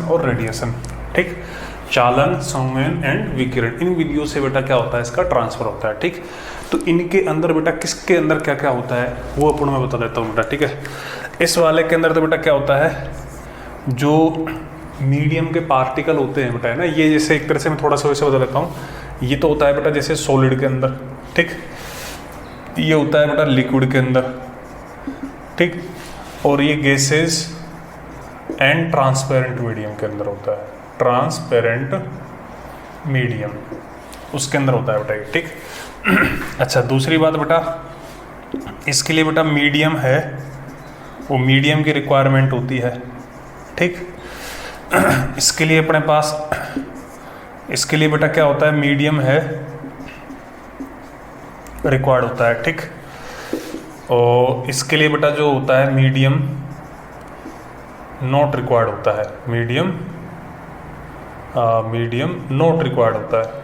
और रेडिएशन, ठीक। चालन, संवहन एंड विकिरण, इन विधियों से बेटा क्या होता है, इसका ट्रांसफर होता है, ठीक। तो इनके अंदर बेटा किसके अंदर क्या क्या होता है वो अपन मैं बता देता हूँ बेटा, ठीक है। इस वाले के अंदर तो बेटा क्या होता है, जो मीडियम के पार्टिकल होते हैं बेटा, है ना, ये जैसे एक तरह से मैं थोड़ा सा वैसे बता देता हूँ। ये तो होता है बेटा जैसे सॉलिड के अंदर, ठीक। ये होता है बेटा लिक्विड के अंदर, ठीक। और ये गैसेस एंड ट्रांसपेरेंट मीडियम के अंदर होता है, ट्रांसपेरेंट मीडियम उसके अंदर होता है बेटा ये, ठीक। अच्छा, दूसरी बात बेटा, इसके लिए बेटा मीडियम है, वो मीडियम की रिक्वायरमेंट होती है, ठीक। इसके लिए अपने पास, इसके लिए बेटा क्या होता है, मीडियम है रिक्वायर्ड होता है, ठीक। और इसके लिए बेटा जो होता है मीडियम नॉट रिक्वायर्ड होता है, मीडियम नॉट रिक्वायर्ड होता है,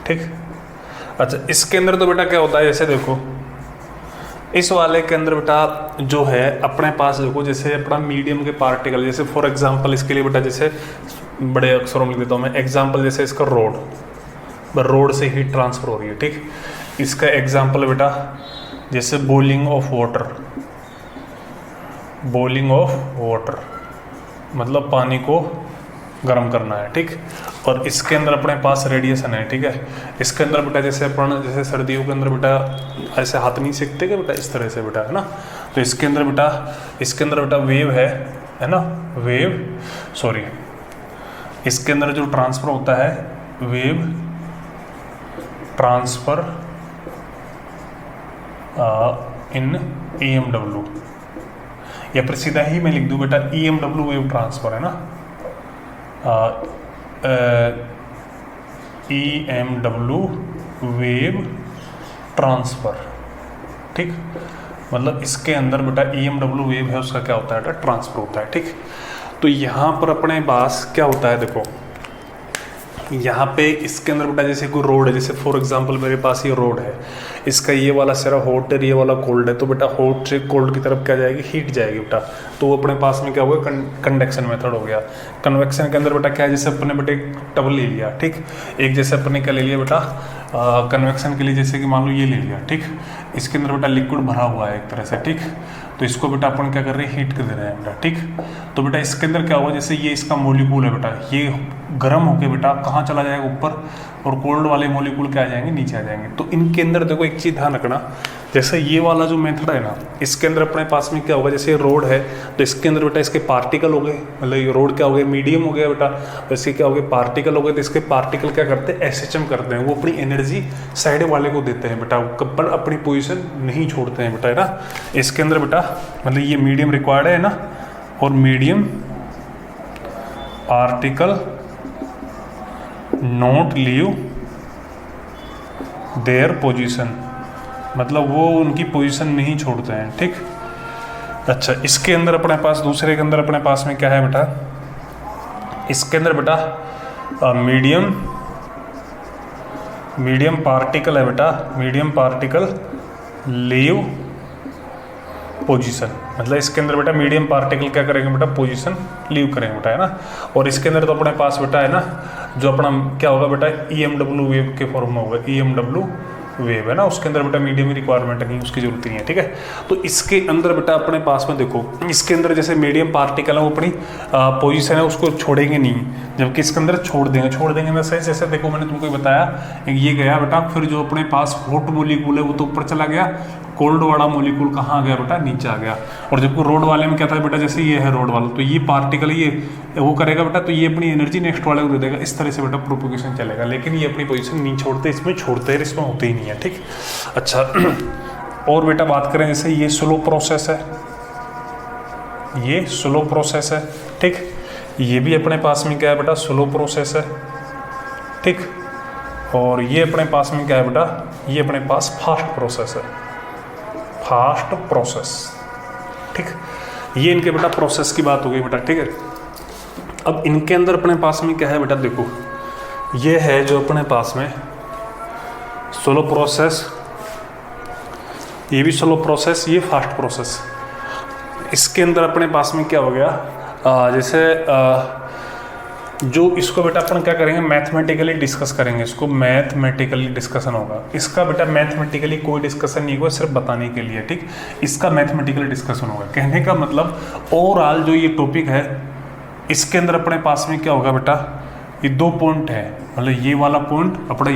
ठीक। अच्छा, इसके अंदर तो बेटा क्या होता है, जैसे देखो इस वाले के अंदर बेटा जो है अपने पास देखो, जैसे अपना मीडियम के पार्टिकल, जैसे फॉर एग्जांपल इसके लिए बेटा जैसे बड़े अक्षरों में लिख देता हूँ मैं, एग्जांपल जैसे इसका रोड से हीट ट्रांसफर हो रही है, ठीक। इसका एग्जांपल बेटा जैसे बॉइलिंग ऑफ वाटर, मतलब पानी को गर्म करना है, ठीक। और इसके अंदर अपने पास रेडिएशन है, ठीक है। इसके अंदर बेटा जैसे अपन जैसे सर्दियों के अंदर बेटा ऐसे हाथ नहीं सेकते क्या बेटा, इस तरह से बेटा, है ना। तो इसके अंदर बेटा वेव है ना, इसके अंदर जो ट्रांसफर होता है, वेव ट्रांसफर इन EMW, या फिर सीधा ही मैं लिख दूं बेटा EMW वेव ट्रांसफर, है ना, EMW वेव ट्रांसफर, ठीक। मतलब इसके अंदर बेटा EMW वेव है, उसका क्या होता है बेटा, ट्रांसफर होता है, ठीक। तो यहाँ पर अपने पास क्या होता है, देखो यहाँ पे इसके अंदर बेटा जैसे कोई रोड है, जैसे फॉर एग्जांपल मेरे पास ये रोड है, इसका ये वाला सिरा हॉट है, ये वाला कोल्ड है, तो बेटा हॉट से कोल्ड की तरफ क्या जाएगी, हीट जाएगी बेटा। तो वो अपने पास में क्या होगा, कंडक्शन मेथड हो गया। कन्वेक्शन के अंदर बेटा क्या है, जैसे अपने बेटे टवल ले लिया, ठीक। एक जैसे अपने क्या ले लिया बेटा, कन्वेक्शन के लिए जैसे कि मान लो ये ले लिया, ठीक। इसके अंदर बेटा लिक्विड भरा हुआ है एक तरह से, ठीक। तो इसको बेटा अपन क्या कर रहे हैं, हीट कर दे रहे हैं बेटा, ठीक। तो बेटा इसके अंदर क्या होगा, जैसे ये इसका मॉलिक्यूल है बेटा, ये गर्म होके बेटा कहाँ चला जाएगा, ऊपर, और कोल्ड वाले मॉलिक्यूल क्या आ जाएंगे, नीचे आ जाएंगे। तो इनके अंदर देखो एक चीज़ ध्यान रखना, जैसे ये वाला जो मेथड है ना, इसके अंदर अपने पास में क्या होगा, जैसे रोड है तो इसके अंदर बेटा इसके पार्टिकल हो गए, मतलब ये रोड क्या हो गया, मीडियम हो गया बेटा, तो इसके क्या हो गए, पार्टिकल हो गए। तो इसके पार्टिकल क्या करते हैं, SHM करते हैं, वो अपनी एनर्जी साइड वाले को देते हैं बेटा, पर अपनी पोजीशन नहीं छोड़ते हैं बेटा, है ना। इसके अंदर बेटा मतलब ये मीडियम रिक्वायर्ड है ना, और medium particle not leave their position, मतलब वो उनकी पोजीशन नहीं छोड़ते हैं, ठीक। अच्छा, इसके अंदर अपने पास दूसरे के अंदर अपने पास में क्या है बेटा, इसके अंदर बेटा मीडियम पार्टिकल है बेटा, मीडियम पार्टिकल लीव पोजीशन, मतलब इसके अंदर बेटा मीडियम पार्टिकल क्या करेंगे बेटा, पोजीशन लीव करेंगे बेटा, है ना। और इसके अंदर तो अपने पास बेटा है ना, जो अपना क्या होगा बेटा, EMW वेव के फॉर्म में होगा, EMW वेव, है ना। उसके अंदर बेटा मीडियम की रिक्वायरमेंट नहीं, उसकी जरूरत नहीं है, ठीक है। तो इसके अंदर बेटा अपने पास में देखो, इसके अंदर जैसे मीडियम पार्टिकल है वो अपनी पोजीशन है उसको छोड़ेंगे नहीं, जबकि इसके अंदर छोड़ देंगे ना, सही। जैसे देखो मैंने तुमको बताया, ये गया बेटा, फिर जो अपने पास हॉट मॉलिक्यूल है वो तो ऊपर चला गया, कोल्ड वाला मॉलिक्यूल कहाँ आ गया बेटा, नीचे आ गया। और जबकि रोड वाले में क्या था बेटा, जैसे ये है रोड वाला, तो ये पार्टिकल ये वो करेगा बेटा, तो ये अपनी एनर्जी नेक्स्ट वाले को दे देगा, इस तरह से बेटा प्रोपोगेशन चलेगा। लेकिन ये अपनी पोजीशन नहीं छोड़ते, इसमें छोड़ते हैं, इसमें होते ही नहीं है, ठीक। अच्छा, और बेटा बात करें, जैसे ये स्लो प्रोसेस है, ये स्लो प्रोसेस है, ठीक। ये भी अपने पास में क्या है बेटा, स्लो प्रोसेस है, ठीक। और ये अपने पास में क्या है बेटा, ये अपने पास फास्ट प्रोसेस है, फास्ट प्रोसेस, ठीक। ये इनके बेटा प्रोसेस की बात हो गई बेटा, ठीक है। अब इनके अंदर अपने पास में क्या है बेटा, देखो ये है जो अपने पास में स्लो प्रोसेस, ये भी स्लो प्रोसेस, ये फास्ट प्रोसेस। इसके अंदर अपने पास में क्या हो गया, जैसे जो इसको बेटा अपन क्या करेंगे, मैथमेटिकली डिस्कस करेंगे, इसको मैथमेटिकली डिस्कशन होगा। इसका बेटा मैथमेटिकली कोई डिस्कशन नहीं होगा, सिर्फ बताने के लिए, ठीक। इसका मैथमेटिकली डिस्कशन होगा। कहने का मतलब ओवरऑल जो ये टॉपिक है, इसके अंदर अपने पास में क्या होगा बेटा, ये दो पॉइंट है, मतलब ये वाला पॉइंट अपना,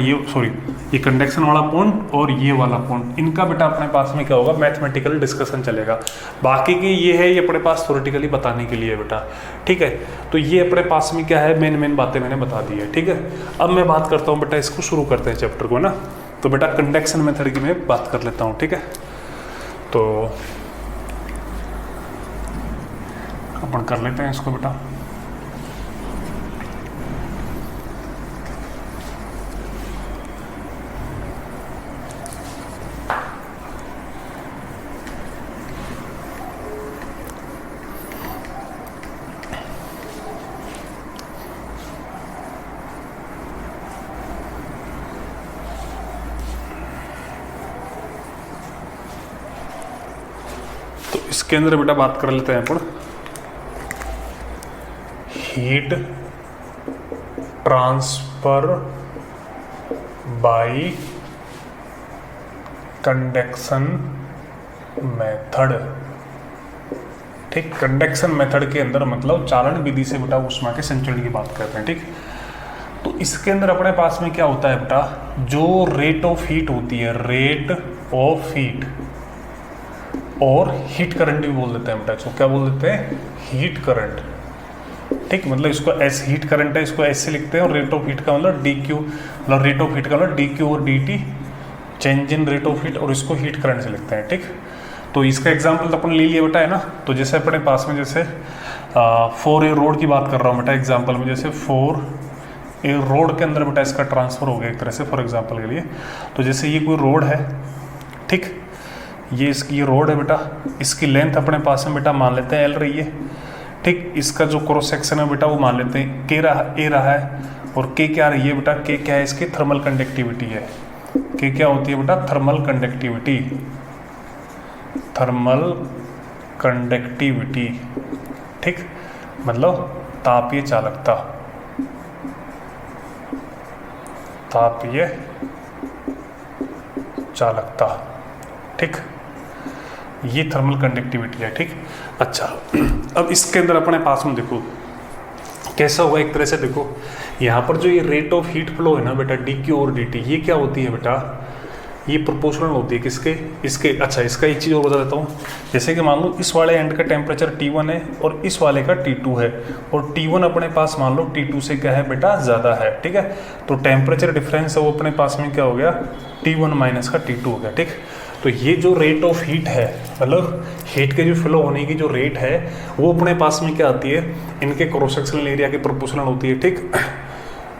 ये कंडक्शन वाला पॉइंट और ये वाला पॉइंट, इनका बेटा अपने पास में क्या होगा, मैथमेटिकल डिस्कशन चलेगा। बाकी की ये है, ये अपने पास थ्योरेटिकली बताने के लिए बेटा, ठीक है। तो ये अपने पास में क्या है, मेन बातें मैंने बता दी है, ठीक है। अब मैं बात करता हूँ बेटा, इसको शुरू करते हैं चैप्टर को ना। तो बेटा कंडक्शन मेथड की मैं बात कर लेता हूँ, ठीक है। तो अपन कर लेते हैं इसको बेटा। इसके अंदर बेटा बात कर लेते हैं अपन heat transfer by conduction method, ठीक। कंडक्शन मेथड के अंदर मतलब चालन विधि से बेटा ऊष्मा के संचरण की बात करते हैं, ठीक। तो इसके अंदर अपने पास में क्या होता है बेटा, जो रेट ऑफ हीट होती है, रेट ऑफ हीट, और हीट करंट भी बोल देते हैं बेटा, इसको क्या बोल देते हैं, हीट करंट, ठीक। मतलब इसको एस हीट करंट है, इसको ऐसे लिखते हैं, और रेट ऑफ हीट का मतलब डी क्यू, मतलब रेट ऑफ हीट का मतलब डी क्यू और D T, change in rate of heat, और इसको हीट करंट से लिखते हैं, ठीक। तो इसका एग्जाम्पल तो अपन ले लिया बेटा, है ना। तो जैसे अपने पास में जैसे 4A रोड की बात कर रहा हूँ बेटा एग्जाम्पल में, जैसे 4A रोड के अंदर बेटा इसका ट्रांसफर हो गया एक तरह से, फॉर एग्जाम्पल के लिए। तो जैसे ये कोई रोड है, ठीक, ये इसकी रोड है बेटा, इसकी लेंथ अपने पास में बेटा मान लेते हैं एल रही है, ठीक। इसका जो क्रॉस सेक्शन है बेटा वो मान लेते हैं के रहा है, और के क्या रही है बेटा, के क्या है, इसकी थर्मल कंडक्टिविटी है। के क्या होती है बेटा, थर्मल कंडक्टिविटी, थर्मल कंडक्टिविटी, ठीक। मतलब तापीय चालकता, तापीय चालकता, ठीक। ये थर्मल कंडक्टिविटी है, ठीक। अच्छा, अब इसके अंदर अपने पास में देखो कैसा होगा, एक तरह से देखो यहाँ पर जो ये रेट ऑफ हीट फ्लो है ना बेटा, डी क्यू और डी टी, ये क्या होती है बेटा, ये प्रोपोर्शनल होती है किसके, इसके। अच्छा, इसका एक चीज़ और बता देता हूँ, जैसे कि मान लो इस वाले एंड का टेम्परेचर T1 है और इस वाले का T2 है, और T1 अपने पास मान लो T2 से क्या है बेटा, ज़्यादा है, ठीक है। तो टेम्परेचर डिफरेंस है वो अपने पास में क्या हो गया, T1 माइनस का T2 हो गया, ठीक। तो ये जो रेट ऑफ हीट है, मतलब हीट के जो फ्लो होने की जो रेट है, वो अपने पास में क्या आती है, इनके क्रॉस सेक्शनल एरिया के प्रोपोर्शनल होती है, ठीक।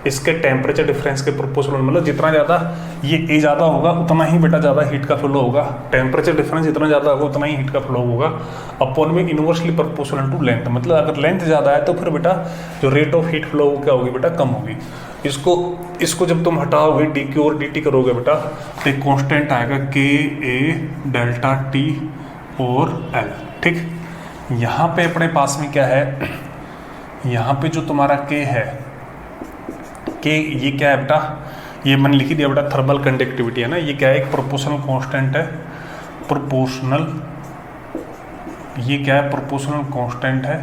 इसके टेम्परेचर डिफरेंस के प्रोपोर्शनल, मतलब जितना ज़्यादा ये ए ज़्यादा होगा उतना ही बेटा ज़्यादा हीट का फ्लो होगा, टेम्परेचर डिफरेंस जितना ज़्यादा होगा उतना ही हीट का फ्लो होगा, अपॉन में इनवर्सली प्रोपोर्शनल टू लेंथ। मतलब अगर लेंथ ज़्यादा है तो फिर बेटा जो रेट ऑफ हीट फ्लो क्या होगी बेटा, कम होगी। इसको जब तुम हटाओगे, डी क्यू और डी टी करोगे बेटा, तो एक कॉन्स्टेंट आएगा के ए डेल्टा टी और एल, ठीक। यहाँ पे अपने पास में क्या है, यहाँ पे जो तुम्हारा के है, के ये क्या है बेटा, ये मैंने लिख दिया बेटा, थर्मल कंडक्टिविटी है ना, ये क्या है, एक प्रोपोर्शनल कांस्टेंट है, प्रोपोर्शनल, ये क्या है, प्रोपोर्शनल कांस्टेंट है,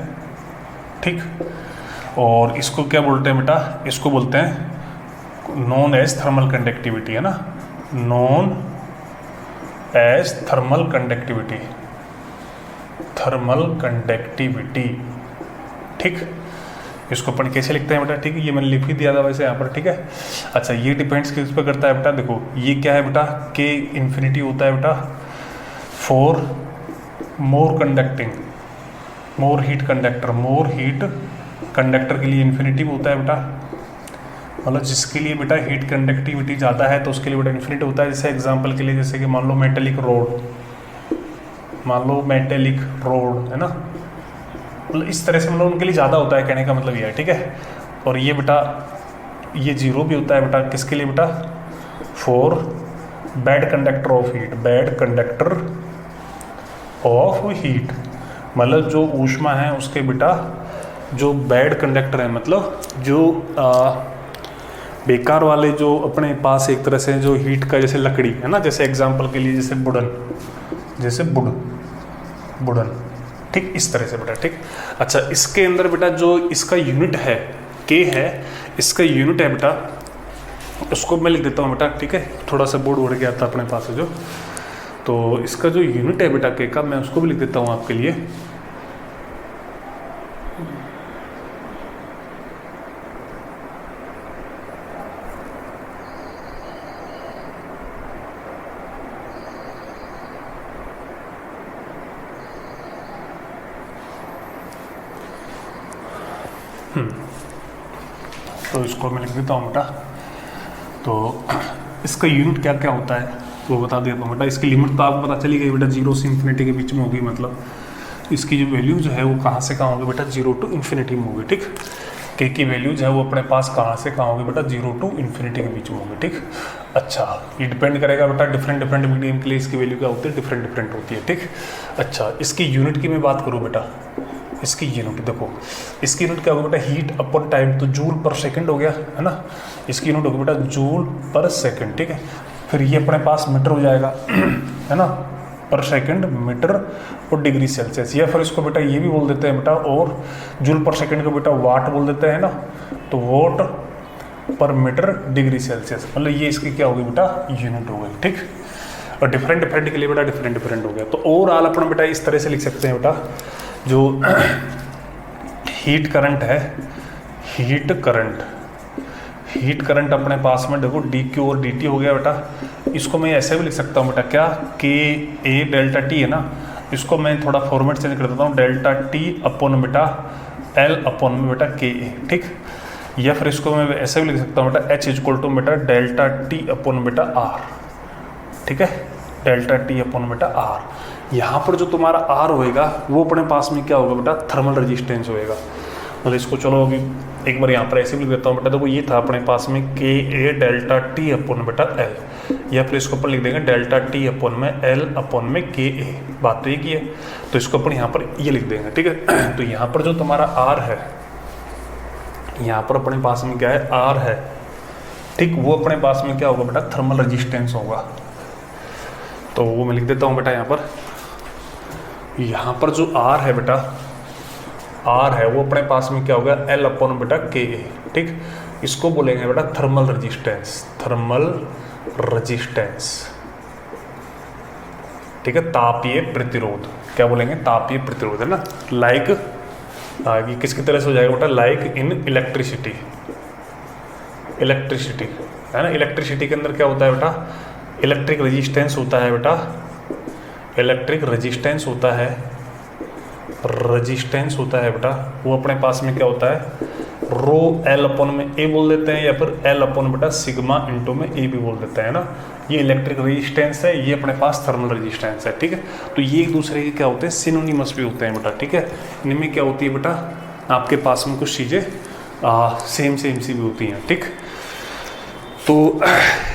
ठीक। और इसको क्या बोलते हैं बेटा, इसको बोलते हैं नॉन एज थर्मल कंडक्टिविटी, है ना, known as thermal conductivity, thermal conductivity, ठीक। इसको अपन कैसे लिखते हैं बेटा, ठीक है, ये मैंने लिख ही दिया था वैसे यहाँ पर, ठीक है। अच्छा, ये डिपेंड्स किस पे करता है बेटा, देखो ये क्या है बेटा, के इन्फिनिटी होता है बेटा for more conducting, more heat conductor, more heat conductor के लिए इन्फिनिटी होता है बेटा, मतलब जिसके लिए बेटा हीट कंडक्टिविटी ज़्यादा है तो उसके लिए बेटा इन्फिनिटी होता है। जैसे एग्जांपल के लिए, जैसे कि मान लो मेटेलिक रोड, मान लो मेटेलिक रोड है ना, मतलब इस तरह से मतलब उनके लिए ज़्यादा होता है, कहने का मतलब ये है, ठीक है। और ये बेटा ये जीरो भी होता है बेटा किसके लिए बेटा, for bad conductor of heat, bad conductor of heat, मतलब जो ऊष्मा है उसके बेटा जो बैड कंडक्टर है, मतलब जो बेकार वाले, जो अपने पास एक तरह से जो हीट का, जैसे लकड़ी है ना, जैसे एग्जांपल के लिए जैसे वुडन, जैसे वुडन, ठीक, इस तरह से बेटा, ठीक। अच्छा, इसके अंदर बेटा जो इसका यूनिट है के है, इसका यूनिट है बेटा, उसको मैं लिख देता हूँ बेटा, ठीक है। थोड़ा सा बोर्ड उड़ गया था अपने पास है जो, तो इसका जो यूनिट है बेटा के का, मैं उसको भी लिख देता हूँ आपके लिए। तो इसको मैं लिख देता हूँ बेटा। तो इसका यूनिट क्या क्या होता है वो बता देता हूँ बेटा। इसकी लिमिट तो आपको पता चली गई बेटा, 0 से इन्फिनिटी के बीच में होगी, मतलब इसकी जो वैल्यू जो है वो कहाँ से कहाँ होगी बेटा, 0 टू इन्फिनिटी में होगी, ठीक। के की वैल्यू जो है वो अपने पास कहाँ से कहाँ होगी बेटा, 0 टू इन्फिनिटी के बीच में होगी, ठीक। अच्छा, ये डिपेंड करेगा बेटा डिफरेंट मीडियम के लिए इसकी वैल्यू क्या होती है, डिफरेंट होती है, ठीक। अच्छा, इसकी यूनिट की मैं बात करूँ बेटा, इसकी यूनिट देखो, इसकी यूनिट क्या होगा बेटा, हीट अपॉन टाइम, तो जूल पर सेकंड हो गया है ना, इसकी यूनिट होगी बेटा जूल पर सेकंड, ठीक है। फिर ये अपने पास मीटर हो जाएगा है ना, पर सेकंड, मीटर और डिग्री सेल्सियस, या फिर इसको बेटा ये भी बोल देते हैं बेटा, और जूल पर सेकंड को बेटा वाट बोल देते हैं ना, तो वोट पर मीटर डिग्री सेल्सियस, मतलब ये इसकी क्या होगी बेटा, यूनिट हो गई, ठीक। और डिफरेंट के लिए बेटा डिफरेंट हो गया। तो ओवरऑल अपन बेटा इस तरह से लिख सकते हैं बेटा, जो हीट करंट है, हीट करंट अपने पास में देखो डी क्यू और डी टी हो गया बेटा। इसको मैं ऐसे भी लिख सकता हूँ बेटा, क्या, के ए डेल्टा टी है ना, इसको मैं थोड़ा फॉर्मेट चेंज कर देता हूँ, डेल्टा टी अपॉन बेटा एल अपॉन में बेटा के ए, ठीक। या फिर इसको मैं ऐसे भी लिख सकता हूँ बेटा, एच इक्वल टू बेटा डेल्टा टी अपॉन बेटा आर, ठीक है, डेल्टा टी अपॉन बेटा आर। यहाँ पर जो तुम्हारा आर होएगा वो अपने पास में क्या होगा बेटा, थर्मल रेजिस्टेंस होएगा। मतलब इसको चलो अभी एक बार यहाँ पर ऐसे भी लिख देता हूँ बेटा, देखो ये था अपने पास में के ए डेल्टा टी अपॉन बेटा एल, या फिर इसको अपन लिख देंगे डेल्टा टी अपॉन में एल अपॉन में के ए, बात तो एक ही है। तो इसको अपन यहाँ पर ये लिख देंगे, ठीक है। तो यहाँ पर जो तुम्हारा आर है, यहाँ पर अपने पास में क्या है, आर है, ठीक, वो अपने पास में क्या होगा बेटा, थर्मल रेजिस्टेंस होगा। तो वो मैं लिख देता हूँ बेटा यहाँ पर जो आर है बेटा, आर है वो अपने पास में क्या होगा, एल अपॉन बेटा के ए, ठीक। इसको बोलेंगे बेटा थर्मल रेजिस्टेंस, ठीक है, तापीय प्रतिरोध, क्या बोलेंगे, तापीय प्रतिरोध, है ना। लाइक ये किसकी तरह से हो जाएगा बेटा, लाइक इन इलेक्ट्रिसिटी है ना। इलेक्ट्रिसिटी के अंदर क्या होता है बेटा, इलेक्ट्रिक रेजिस्टेंस होता है बेटा, रेजिस्टेंस होता है बेटा, वो अपने पास में क्या होता है, रो एल अपॉन में ए बोल देते हैं, या फिर एल अपॉन बेटा सिग्मा इंटू में ए भी बोल देते हैं ना। ये इलेक्ट्रिक रेजिस्टेंस है, ये अपने पास थर्मल रेजिस्टेंस है, ठीक है। तो ये एक दूसरे के क्या होते हैं, सिनोनिमस भी होते हैं बेटा, ठीक है। इनमें क्या होती है बेटा, आपके पास में कुछ चीज़ें सेम सी भी होती हैं, ठीक। तो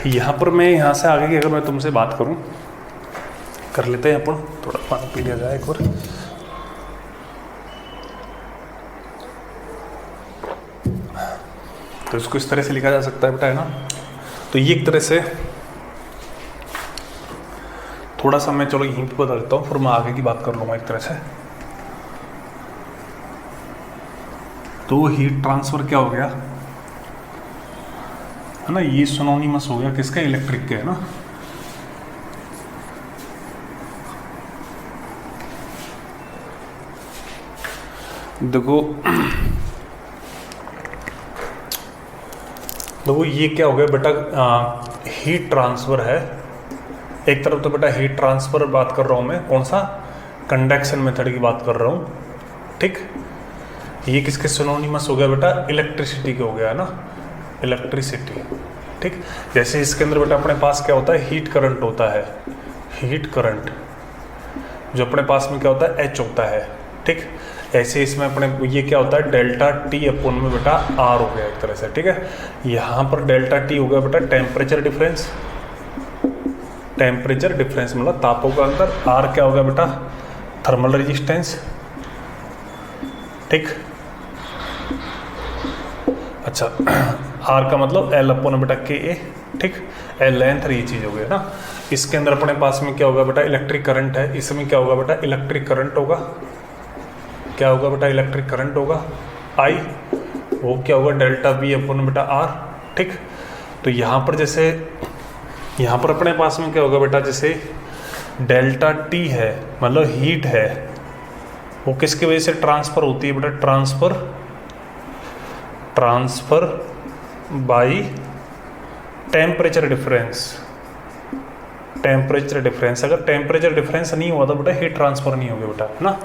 यहाँ पर मैं यहाँ से आगे की अगर मैं तुमसे बात करूँ, कर लेते हैं अपन, थोड़ा पानी पी लिया जाए एक बार। तो इसको इस तरह से लिखा जा सकता है बेटा, है ना। तो ये एक तरह से थोड़ा सा मैं चलो यहीं पे बता देता हूँ, फिर मैं आगे की बात कर लूँगा एक तरह से। तो हीट ट्रांसफर क्या हो गया, है ना, ये सिनोनिमस हो गया किसका, इलेक्ट्रिक के, है ना। देखो ये क्या हो गया बेटा, हीट ट्रांसफर है। एक तरफ तो बेटा हीट ट्रांसफर बात कर रहा हूँ मैं, कौन सा, कंडक्शन मेथड की बात कर रहा हूँ, ठीक। ये किसके सिनोनिमस हो गया बेटा, इलेक्ट्रिसिटी के हो गया, है ना, इलेक्ट्रिसिटी, ठीक। जैसे इसके अंदर बेटा अपने पास क्या होता है, हीट करंट होता है, हीट करंट जो अपने पास में क्या होता है, एच होता है, ठीक। ऐसे इसमें अपने ये क्या होता है, डेल्टा टी अपॉन में बेटा आर हो गया एक तरह से, ठीक है। यहाँ पर डेल्टा टी हो गया बेटा टेम्परेचर डिफरेंस मतलब तापों का अंतर। आर क्या होगा बेटा, थर्मल रेजिस्टेंस, ठीक। अच्छा आर का मतलब एल अपॉन बेटा के ए, ठीक, एल लेंथ ये चीज़ हो गई है ना। इसके अंदर अपने पास में क्या होगा बेटा, इलेक्ट्रिक करंट है, इसमें क्या होगा बेटा, इलेक्ट्रिक करंट होगा, क्या होगा बेटा, इलेक्ट्रिक करंट होगा आई, वो क्या होगा डेल्टा बी अपॉन बेटा आर, ठीक। तो यहाँ पर जैसे यहाँ पर अपने पास में क्या होगा बेटा, जैसे डेल्टा टी है मतलब हीट है, वो किसकी वजह से ट्रांसफर होती है बेटा, transfer by temperature difference, temperature difference. अगर टेम्परेचर डिफरेंस नहीं हुआ तो बेटा हीट ट्रांसफर नहीं होगा बेटा, है ना।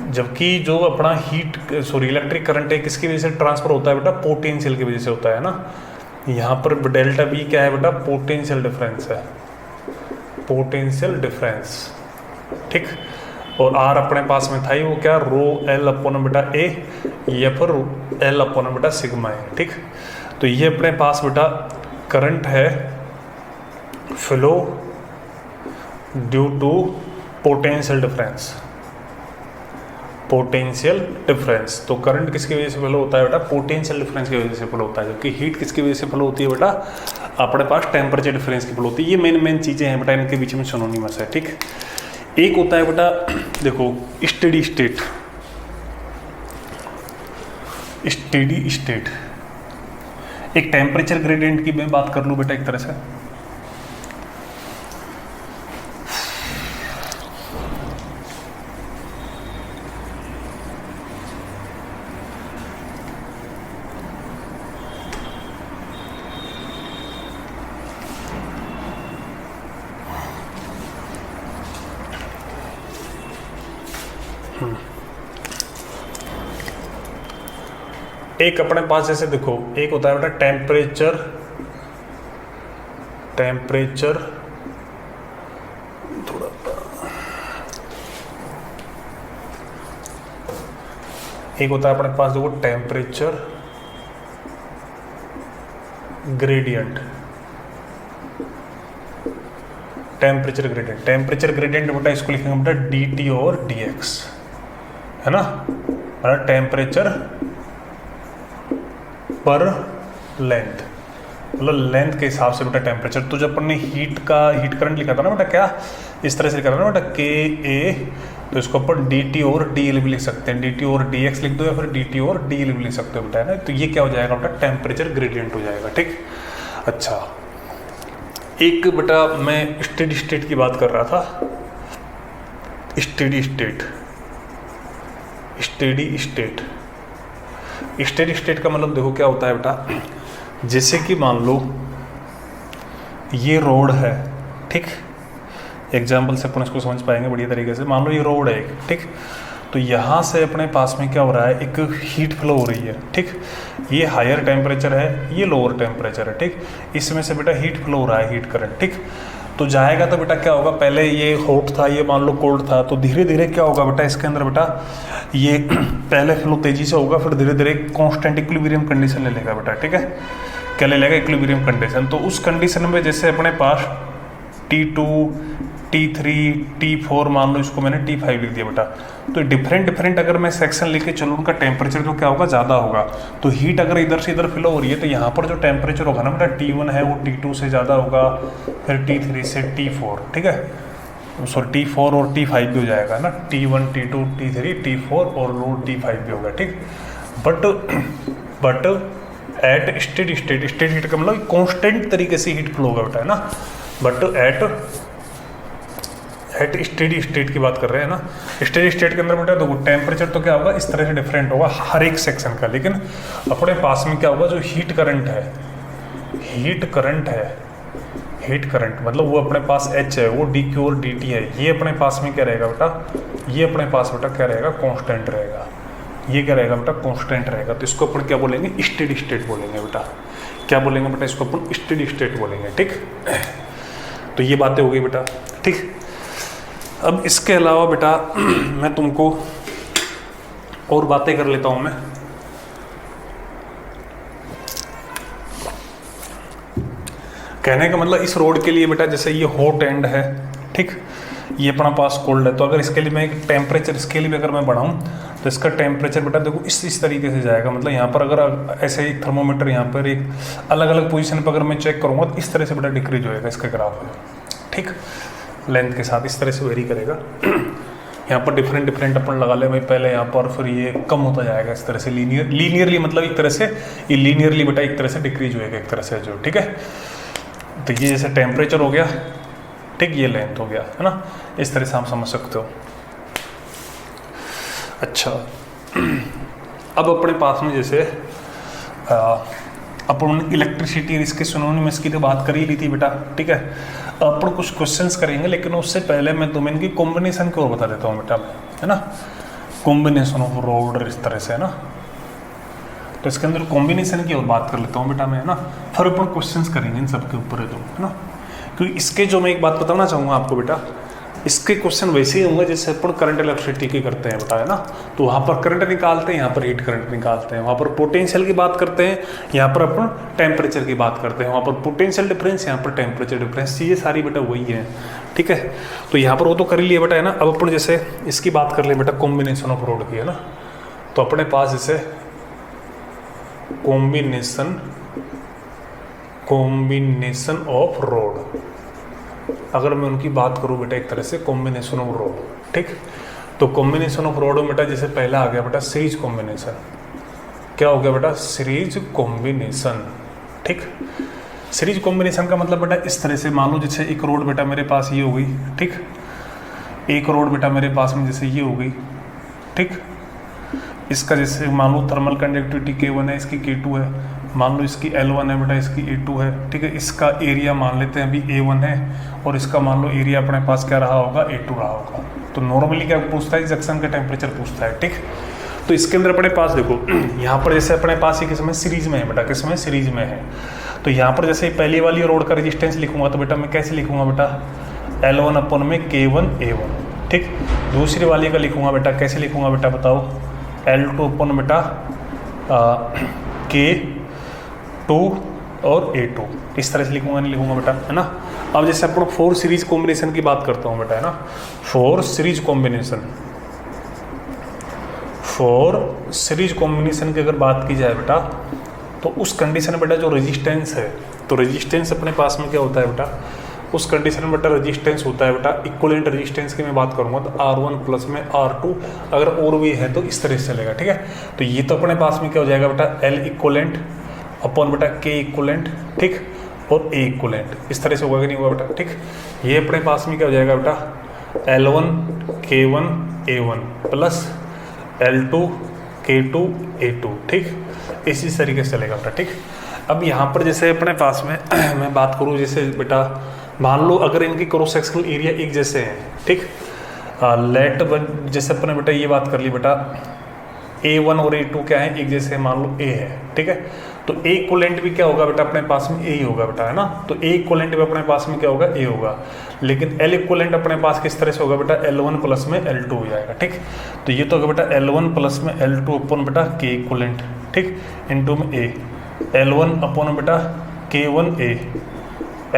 जबकि जो अपना इलेक्ट्रिक करंट है किसकी वजह से ट्रांसफर होता है बेटा, पोटेंशियल की वजह से होता है ना। यहाँ पर डेल्टा बी क्या है बेटा, पोटेंशियल डिफरेंस है, पोटेंशियल डिफरेंस, ठीक। और आर अपने पास में था ही वो क्या, रो एल अपॉन बेटा ए या फिर एल अपॉन बेटा सिग्मा है, ठीक। तो ये अपने पास बेटा करंट है flow due to potential difference, potential difference. तो करंट किसकी वजह से फ्लो होता है बेटा, पोटेंशियल डिफरेंस की वजह से फ्लो होता है। जबकि हीट किसकी वजह से फ्लो होती है बेटा, अपने पास टेम्परेचर डिफरेंस की फ्लो होती है। ये मेन चीज़ें हैं बेटा, इनके बीच में सिनोनिमस है, ठीक। एक होता है बेटा देखो स्टेडी स्टेट, स्टेडी स्टेट। एक टेम्परेचर ग्रेडियंट की मैं बात कर लूँ बेटा एक तरह से, एक अपने पास जैसे देखो एक होता है बेटा टेम्परेचर थोड़ा, एक होता है अपने पास देखो temperature gradient, temperature gradient, temperature gradient बेटा इसको लिखेंगे बेटा डी टी और डी एक्स, है ना, मतलब टेम्परेचर पर लेंथ, मतलब लेंथ के हिसाब से बेटा टेम्परेचर। तो जब अपन ने हीट करंट लिखा था ना बेटा, क्या इस तरह से लिखा था ना बेटा के ए, तो इसको अपन डी टी और डी एल भी लिख सकते हैं, डी टी और डी एक्स लिख दो या फिर डी टी और डी एल भी लिख सकते हो बेटा, है ना। तो ये क्या हो जाएगा बेटा, टेम्परेचर ग्रेडियंट हो जाएगा, ठीक। अच्छा एक बेटा मैं स्टेडी स्टेट की बात कर रहा था, steady state, steady state, steady state का मतलब देखो क्या होता है बेटा, जैसे कि मान लो ये रोड है, ठीक, एग्जाम्पल से अपन इसको समझ पाएंगे बढ़िया तरीके से। मान लो ये रोड है एक, ठीक, तो यहाँ से अपने पास में क्या हो रहा है, एक हीट फ्लो हो रही है, ठीक। ये हायर टेम्परेचर है, ये लोअर टेम्परेचर है, ठीक। इसमें से बेटा हीट फ्लो हो रहा है, हीट करंट, ठीक। तो जाएगा तो बेटा क्या होगा, पहले ये हॉट था, ये मान लो कोल्ड था, तो धीरे धीरे क्या होगा बेटा इसके अंदर बेटा, ये पहले फ्लो तेजी से होगा, फिर धीरे धीरे कांस्टेंट इक्विलिब्रियम कंडीशन ले लेगा बेटा, ठीक है। क्या ले लेगा, इक्विलिब्रियम कंडीशन। तो उस कंडीशन में जैसे अपने पास T2, T3, T4, मान लो इसको मैंने T5 लिख दिया बेटा, तो डिफरेंट अगर मैं सेक्शन लेके चलूँ उनका टेम्परेचर तो क्या होगा, ज़्यादा होगा। तो हीट अगर इधर से इधर फ्लो हो रही है तो यहाँ पर जो टेम्परेचर होगा ना बेटा, T1 है वो T2 से ज़्यादा होगा, फिर T3 से T4, ठीक है, सॉरी T4 और T5 भी हो जाएगा ना, T1, T2, T3, T4 और लो T5 भी होगा, ठीक। But at steady state, steady state का मतलब कांस्टेंट तरीके से हीट फ्लो होगा बेटा, है ना। बट एट स्टेडी स्टेट की बात कर रहे हैं ना, स्टेडी स्टेट के अंदर बेटा देखो टेम्परेचर तो क्या होगा, इस तरह से डिफरेंट होगा हर एक सेक्शन का, लेकिन अपने पास में क्या होगा, जो हीट करंट है, हीट करंट मतलब वो अपने पास H है, वो डी क्यू और डी टी है, ये अपने पास में क्या रहेगा बेटा, ये अपने पास बेटा क्या रहेगा, कांस्टेंट रहेगा, ये क्या रहेगा बेटा, कांस्टेंट रहेगा। तो इसको अपन क्या बोलेंगे, स्टेडी स्टेट बोलेंगे बेटा, क्या बोलेंगे बेटा, इसको अपन स्टेडी स्टेट बोलेंगे, ठीक। तो ये बातें हो गई बेटा, ठीक। अब इसके अलावा बेटा मैं तुमको और बातें कर लेता हूं मैं। कहने का मतलब इस रोड के लिए बेटा जैसे ये हॉट एंड है, ठीक, ये अपना पास कोल्ड है, तो अगर इसके लिए मैं एक टेम्परेचर स्केल भी अगर मैं बढ़ाऊँ तो इसका टेम्परेचर बेटा देखो इस तरीके से जाएगा। मतलब यहाँ पर अगर ऐसे एक थर्मोमीटर यहाँ पर एक अलग अलग पोजीशन पर अगर मैं चेक करूँगा तो इस तरह से बेटा डिक्रीज होएगा इसका ग्राफ, ठीक, लेंथ के साथ इस तरह से वेरी करेगा। यहाँ पर डिफरेंट अपन लगा ले भाई पहले यहाँ पर, फिर ये कम होता जाएगा इस तरह से लीनियरली मतलब एक तरह से ये लीनियरली बेटा एक तरह से डिक्रीज होएगा एक तरह से जो, ठीक है। तो ये जैसे टेम्परेचर हो गया, ठीक, ये लेंथ हो गया, है ना, इस तरह से हम समझ सकते हो। अच्छा, अब अपने पास में जैसे अपन इलेक्ट्रिसिटी और इसके सिनोनिम्स की तो बात कर ही ली थी बेटा, ठीक है। अपन कुछ क्वेश्चंस करेंगे लेकिन उससे पहले मैं तुम्हें इनकी कॉम्बिनेशन को और बता देता हूँ बेटा, है ना, कॉम्बिनेशन ऑफ रोड इस तरह से, है ना। तो इसके अंदर कॉम्बिनेशन की और बात कर लेता हूँ बेटा मैं, है ना, फिर अपन क्वेश्चंस करेंगे इन सब के ऊपर है ना। क्योंकि इसके जो मैं एक बात बताना चाहूँगा आपको बेटा, इसके क्वेश्चन वैसे ही होंगे जैसे अपन करंट इलेक्ट्रिसिटी की करते हैं बेटा, है ना। तो वहाँ पर करंट निकालते हैं, यहाँ पर हीट करंट निकालते हैं, वहाँ पर पोटेंशियल की बात करते हैं, यहाँ पर अपन टेम्परेचर की बात करते हैं, वहाँ पर पोटेंशियल डिफरेंस, यहाँ पर टेम्परेचर डिफरेंस, ये सारी बेटा वही है, ठीक है। तो यहाँ पर वो तो कर ही लिया बेटा, है ना। अब अपन जैसे इसकी बात कर ले बेटा कॉम्बिनेशन ऑफ रोड की, है ना। तो अपने पास जैसे कॉम्बिनेशन ऑफ रोड, अगर मैं उनकी बात करूं बेटा एक तरह से कॉम्बिनेशन ऑफ रोड, ठीक। तो कॉम्बिनेशन ऑफ रोड में बेटा जैसे पहला आ गया बेटा सीरीज कॉम्बिनेशन, क्या हो गया बेटा, सीरीज कॉम्बिनेशन, ठीक। सीरीज कॉम्बिनेशन का मतलब बेटा इस तरह से मान लो जैसे एक रोड बेटा मेरे पास ये हो गई, ठीक, एक रोड बेटा मेरे पास में जैसे ये हो गई, ठीक। इसका जैसे मान लो थर्मल कंडक्टिविटी K1 है, इसकी K2 है, मान लो इसकी L1 है बेटा, इसकी A2 है, ठीक है। इसका एरिया मान लेते हैं अभी A1 है और इसका मान लो एरिया अपने पास क्या रहा होगा, A2 रहा होगा। तो नॉर्मली क्या पूछता है, जंक्शन का टेम्परेचर पूछता है, ठीक। तो इसके अंदर अपने पास देखो यहाँ पर जैसे अपने पास ये किसमें सीरीज में है बेटा, किसमें सीरीज में है। तो यहाँ पर जैसे पहली वाली रोड का रेजिस्टेंस लिखूंगा तो बेटा मैं कैसे लिखूंगा बेटा, L1 अपन में K1 A1, ठीक। दूसरी वाली का लिखूंगा बेटा कैसे लिखूंगा बेटा बताओ, L2 अपन बेटा K2 और A2, इस तरह से लिखूंगा नहीं लिखूंगा बेटा, है ना। अब जैसे अपन 4 सीरीज कॉम्बिनेशन की बात करता हूँ बेटा, है ना, 4 सीरीज कॉम्बिनेशन की अगर बात की जाए बेटा तो उस कंडीशन में बेटा जो रेजिस्टेंस है, तो रेजिस्टेंस अपने पास में क्या होता है बेटा, उस कंडीशन में बेटा रेजिस्टेंस होता है बेटा इक्वलेंट रेजिस्टेंस की मैं बात करूंगा तो R1 प्लस में R2, अगर और भी है तो इस तरह से चलेगा, ठीक है। तो ये तो अपने पास में क्या हो जाएगा बेटा, L इक्वलेंट अपॉन बेटा K इक्वलेंट, ठीक, और A इक्वलेंट, इस तरह से होगा कि नहीं होगा बेटा, ठीक। ये अपने पास में क्या हो जाएगा बेटा, L1 K1 A1 plus L2 K2 A2, ठीक, इसी तरीके से चलेगा बेटा, ठीक। अब यहाँ पर जैसे अपने पास में मैं बात करूँ जैसे बेटा मान लो अगर इनकी क्रॉस सेक्शनल एरिया एक जैसे हैं, ठीक, लेट जैसे अपने बेटा ये बात कर ली बेटा A1 और A2 क्या है, एक जैसे मान लो A है, ठीक है। तो A इक्वलेंट भी क्या होगा बेटा अपने पास में A ही होगा बेटा, है ना। तो A इक्वलेंट भी अपने पास में क्या होगा, A होगा। लेकिन L इक्वलेंट अपने पास किस तरह से होगा बेटा, L1 प्लस में L2 हो जाएगा, ठीक। तो ये तो होगा बेटा L1 प्लस में L2 अपन बेटा K इक्वलेंट, ठीक, इनटू में A, L1 अपन बेटा K1 A,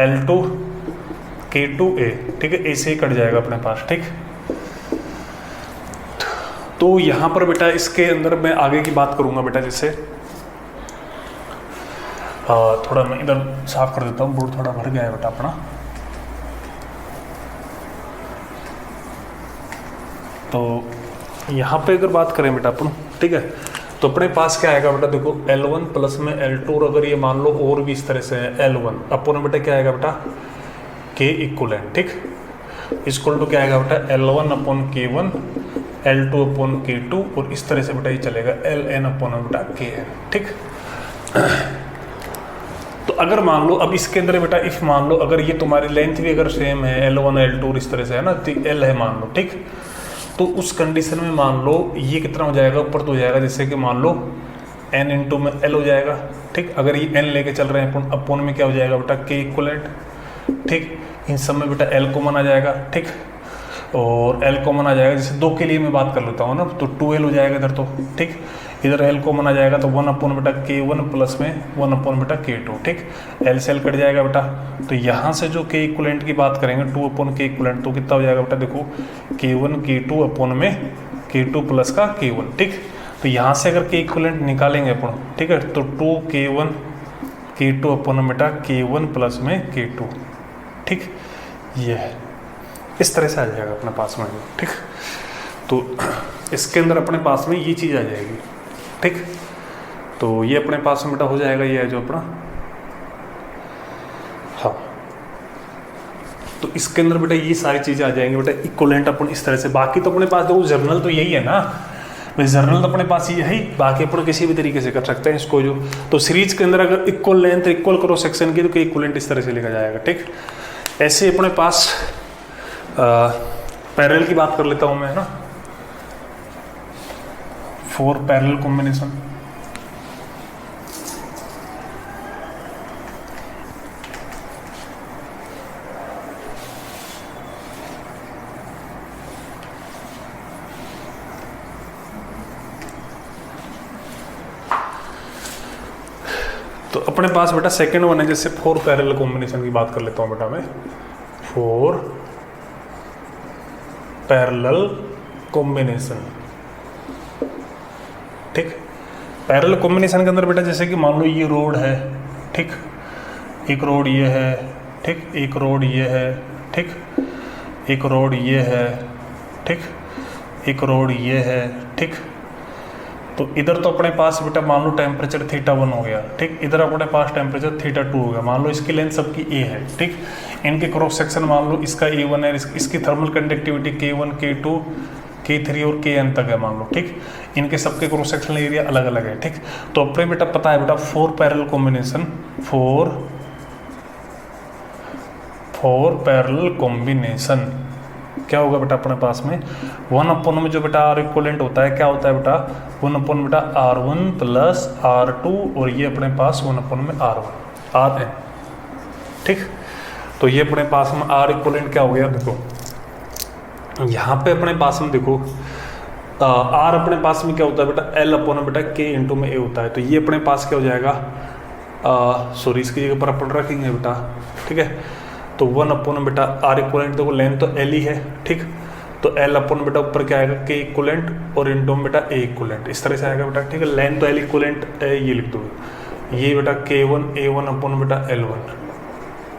L2 K2A, ठीक है, A से ही कट जाएगा अपने पास, ठीक। तो यहाँ पर बेटा इसके अंदर मैं आगे की बात करूँगा बेटा, जैसे थोड़ा मैं इधर साफ कर देता हूँ, बोर्ड थोड़ा भर गया है बेटा अपना। तो यहाँ पे अगर बात करें बेटा अपन, ठीक है, तो अपने पास क्या आएगा बेटा, देखो L1 प्लस में L2 और अगर ये मान लो और भी इस तरह से है L1 अपन बेटा क्या आएगा बेटा K इक्वलेंट, ठीक, इक्वल टू क्या आएगा बेटा L1 upon K1 L2 upon K2 और इस तरह से बेटा ये चलेगा Ln अपॉन बेटा Kn, ठीक। तो अगर मान लो अब इसके अंदर बेटा इफ मान लो अगर ये तुम्हारी लेंथ भी अगर सेम है L1 L2 और इस तरह से है ना, तो L है मान लो, ठीक। तो उस कंडीशन में मान लो ये कितना हो जाएगा, ऊपर तो हो जाएगा जैसे कि मान लो n इंटू में L हो जाएगा, ठीक। अगर ये n लेके चल रहे हैं अपन में क्या हो जाएगा बेटा K इक्वलेंट, ठीक। इन सब में बेटा L कॉमन आ जाएगा, ठीक, और L कॉमन आ जाएगा। जैसे 2 के लिए मैं बात कर लेता हूँ ना, तो 2L हो जाएगा इधर तो, ठीक। इधर एल कॉमन आ जाएगा तो 1 बेटा K1 प्लस में 1 बेटा K2, ठीक। एल से एल कट जाएगा बेटा, तो यहाँ से जो K इक्वलेंट की बात करेंगे 2 K इक्वलेंट, तो कितना हो जाएगा बेटा, देखो K1 K2 अपन में K2 प्लस का K1, ठीक। तो यहाँ से अगर K इक्वलेंट निकालेंगे अपन, ठीक है, तो 2K1 K2 अपन बेटा K1 प्लस में K2, ठीक। ये है, इस तरह से आ जाएगा अपने पास में, ठीक। तो इसके अंदर अपने पास में ये चीज़ आ जाएगी, ठीक। तो ये अपने पास में बेटा हो जाएगा, ये है जो अपना, हाँ। तो इसके अंदर बेटा ये सारी चीज़ें आ जाएंगी बेटा, इक्वलेंट अपन इस तरह से। बाकी तो अपने पास देखो जर्नल तो यही है ना भाई, जर्नल तो अपने पास ये है ही, बाकी अपन किसी भी तरीके से कर सकते हैं इसको जो। तो सीरीज के अंदर अगर equal length equal cross section की तो इक्वलेंट इस तरह से लिखा जाएगा, ठीक। ऐसे अपने पास पैरेलल की बात कर लेता हूँ मैं, है ना, 4 पैरेलल कॉम्बिनेशन। तो अपने पास बेटा सेकंड वन है, जैसे 4 पैरेलल कॉम्बिनेशन की बात कर लेता हूँ बेटा मैं, 4 पैरेलल कॉम्बिनेशन, ठीक। पैरेलल कॉम्बिनेशन के अंदर बेटा जैसे कि मान लो ये रोड है, ठीक, एक रोड ये है, ठीक, एक रोड ये है, ठीक, एक रोड ये है, ठीक, एक रोड ये है, ठीक। तो इधर तो अपने पास बेटा मान लो टेम्परेचर θ1 हो गया, ठीक। इधर अपने पास टेम्परेचर θ2 हो गया। मान लो इसकी लेंथ सबकी A है, ठीक। इनके क्रॉस सेक्शन मान लो इसका A1 है, इसकी thermal conductivity K1 K2 K3 और Kn तक है मान लो, ठीक। इनके सबके क्रॉस सेक्शनल एरिया अलग अलग है, ठीक। तो अपने बेटा पता है बेटा 4 पैरेलल कॉम्बिनेशन, 4 पैरेलल कॉम्बिनेशन क्या होगा बेटा अपने पास में 1 में जो बेटा R इक्वलेंट होता है क्या होता है बेटा 1 बेटा R1 प्लस R2 और ये अपने पास 1 में R1 R है, ठीक। तो ये अपने पास में R इक्वलेंट क्या हो गया, देखो यहाँ पे अपने पास में देखो R अपने पास में क्या होता है बेटा L बेटा K इंटू में A होता है। तो ये अपने पास क्या हो जाएगा, सॉरी इसकी जगह पर अपन रखेंगे बेटा, ठीक है। तो 1 बेटा R इक्वलेंट देखो लेंथ तो L ही है, ठीक। तो L बेटा ऊपर क्या आएगा K इक्वलेंट और इंटू में बेटा A इक्वलेंट, इस तरह से आएगा बेटा, ठीक है। लेंथ तो L इक्वलेंट ये लिख दो, ये बेटा K1 A1 बेटा L1,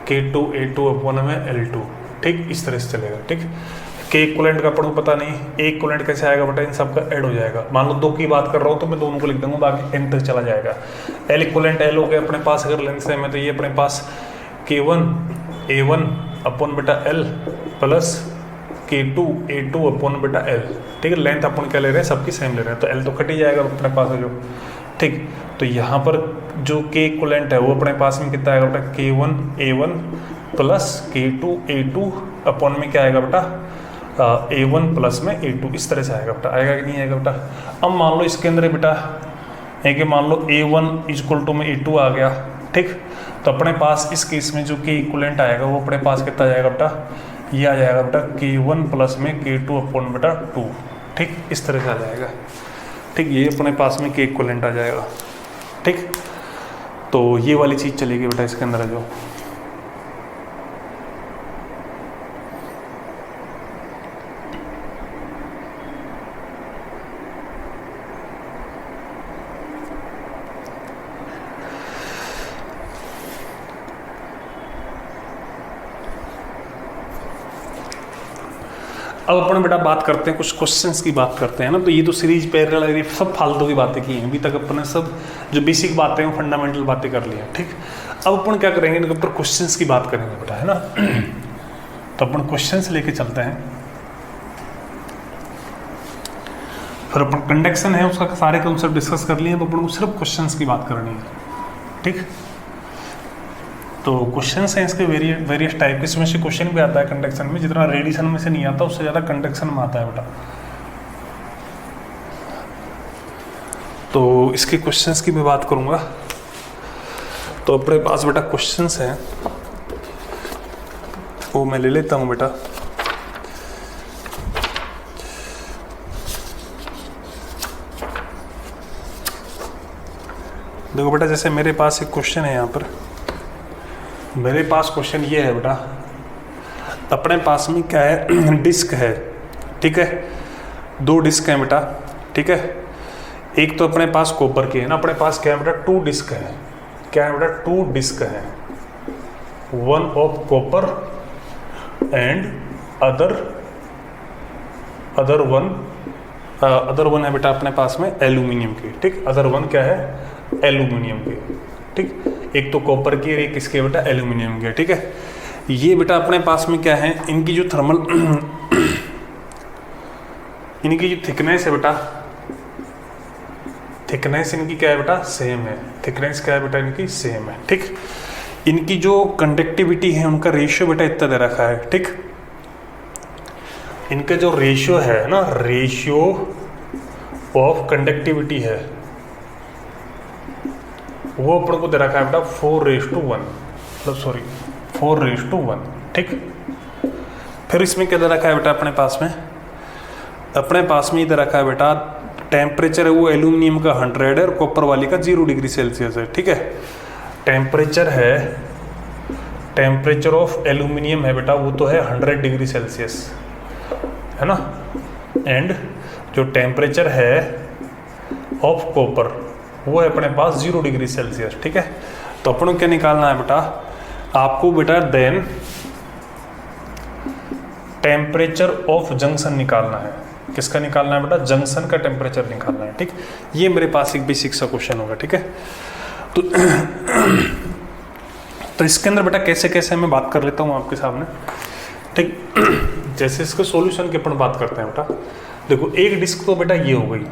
K2 A2 में L2, ठीक, इस तरह से चलेगा, ठीक। K इक्वलेंट का अपन को पता नहीं, A इक्वलेंट कैसे आएगा बेटा, इन सबका ऐड हो जाएगा। मान लो 2 की बात कर रहा हूँ तो मैं दोनों को लिख दूंगा, बाकी N तक चला जाएगा। L इक्वलेंट L हो गया अपने पास, अगर लेंथ सेम है तो ये अपने पास K1 A1 बेटा L प्लस K2 A2 बेटा L, ठीक है। लेंथ अपन क्या ले रहे हैं, सबकी सेम ले रहे हैं, तो L तो कट ही जाएगा अपने पास है जो, ठीक। तो यहाँ पर जो K इक्वलेंट है वो अपने पास में कितना आएगा बेटा K1 A1 plus K2 A2 में क्या आएगा बेटा A1 प्लस में A2, इस तरह से आएगा बेटा, आएगा कि नहीं आएगा बेटा। अब मान लो इसके अंदर बेटा है कि मान लो A1 इक्वल टू में A2 आ गया, ठीक। तो अपने पास इस केस में जो K इक्वलेंट आएगा वो अपने पास कितना जाएगा बेटा, ये आ जाएगा बेटा K1 प्लस में K2 बेटा 2, ठीक, इस तरह से आ जाएगा, ठीक। ये अपने पास में K इक्वलेंट आ जाएगा, ठीक। तो ये वाली चीज़ चलेगी बेटा इसके अंदर जो। अब अपन बेटा बात करते हैं, कुछ क्वेश्चंस की बात करते हैं ना। तो ये तो सीरीज पैरेलल सब फालतू की बातें की हैं अभी तक, अपन ने सब जो बेसिक बातें हैं फंडामेंटल बातें कर ली हैं, ठीक। अब अपन क्या करेंगे, इनके ऊपर क्वेश्चंस की बात करेंगे बेटा, है ना। तो अपन क्वेश्चंस लेके चलते हैं, फिर अपन कंडक्शन है उसका सारे कॉन्सेप्ट डिस्कस कर लिए, तो अपन को सिर्फ क्वेश्चंस की बात करनी है, ठीक। तो क्वेश्चंस हैं इसके वेरियस टाइप के, इसमें से क्वेश्चन भी आता है कंडक्शन में, जितना रेडिएशन में से नहीं आता उससे ज़्यादा कंडक्शन में आता है बेटा। तो इसके क्वेश्चंस की मैं बात करूँगा। तो अपने पास बेटा क्वेश्चंस हैं वो मैं ले लेता हूँ बेटा। देखो बेटा, जैसे मेरे पास एक क्वेश्चन है यहाँ पर, मेरे पास क्वेश्चन ये है बेटा, अपने पास में क्या है, डिस्क है, ठीक है, 2 डिस्क हैं बेटा, ठीक है। एक तो अपने पास कॉपर की है ना, अपने पास क्या है बेटा, 2 डिस्क है, क्या है बेटा, 2 डिस्क है, 1 of copper and other one है बेटा अपने पास में एल्यूमिनियम की, ठीक। अदर वन क्या है, एल्यूमिनियम की, ठीक। एक तो कॉपर की है, एक किसकी है बेटा, एल्यूमिनियम की है, ठीक है। ये बेटा अपने पास में क्या है, इनकी जो थर्मल इनकी जो थिकनेस है बेटा, थिकनेस इनकी क्या है बेटा, सेम है, थिकनेस क्या है बेटा इनकी, सेम है, ठीक। इनकी जो कंडक्टिविटी है उनका रेशियो बेटा इतना दे रखा है, ठीक। इनका जो रेशियो है ना, रेशियो ऑफ कंडक्टिविटी है वो अपन को दे रखा है बेटा 4:1, मतलब सॉरी 4:1, ठीक। फिर इसमें क्या दे रखा है बेटा अपने पास में, अपने पास में दे रखा है बेटा टेम्परेचर है वो एल्यूमिनियम का 100 है और कॉपर वाली का 0 डिग्री सेल्सियस है, ठीक है। टेम्परेचर है, टेम्परेचर ऑफ एल्यूमिनियम है बेटा वो तो है 100 डिग्री सेल्सियस, है ना। एंड जो टेम्परेचर है ऑफ कॉपर वो है अपने पास 0 डिग्री सेल्सियस, ठीक है। तो अपन को क्या निकालना है बेटा, आपको बेटा देन टेम्परेचर ऑफ जंक्शन निकालना है। किसका निकालना है बेटा, जंक्शन का टेम्परेचर निकालना है, ठीक। ये मेरे पास एक बेसिक सा क्वेश्चन होगा, ठीक है। तो इसके अंदर बेटा कैसे कैसे मैं बात कर लेता हूँ आपके सामने, ठीक। जैसे इसके सॉल्यूशन की अपन बात करते हैं बेटा, देखो एक डिस्क तो बेटा ये हो गई,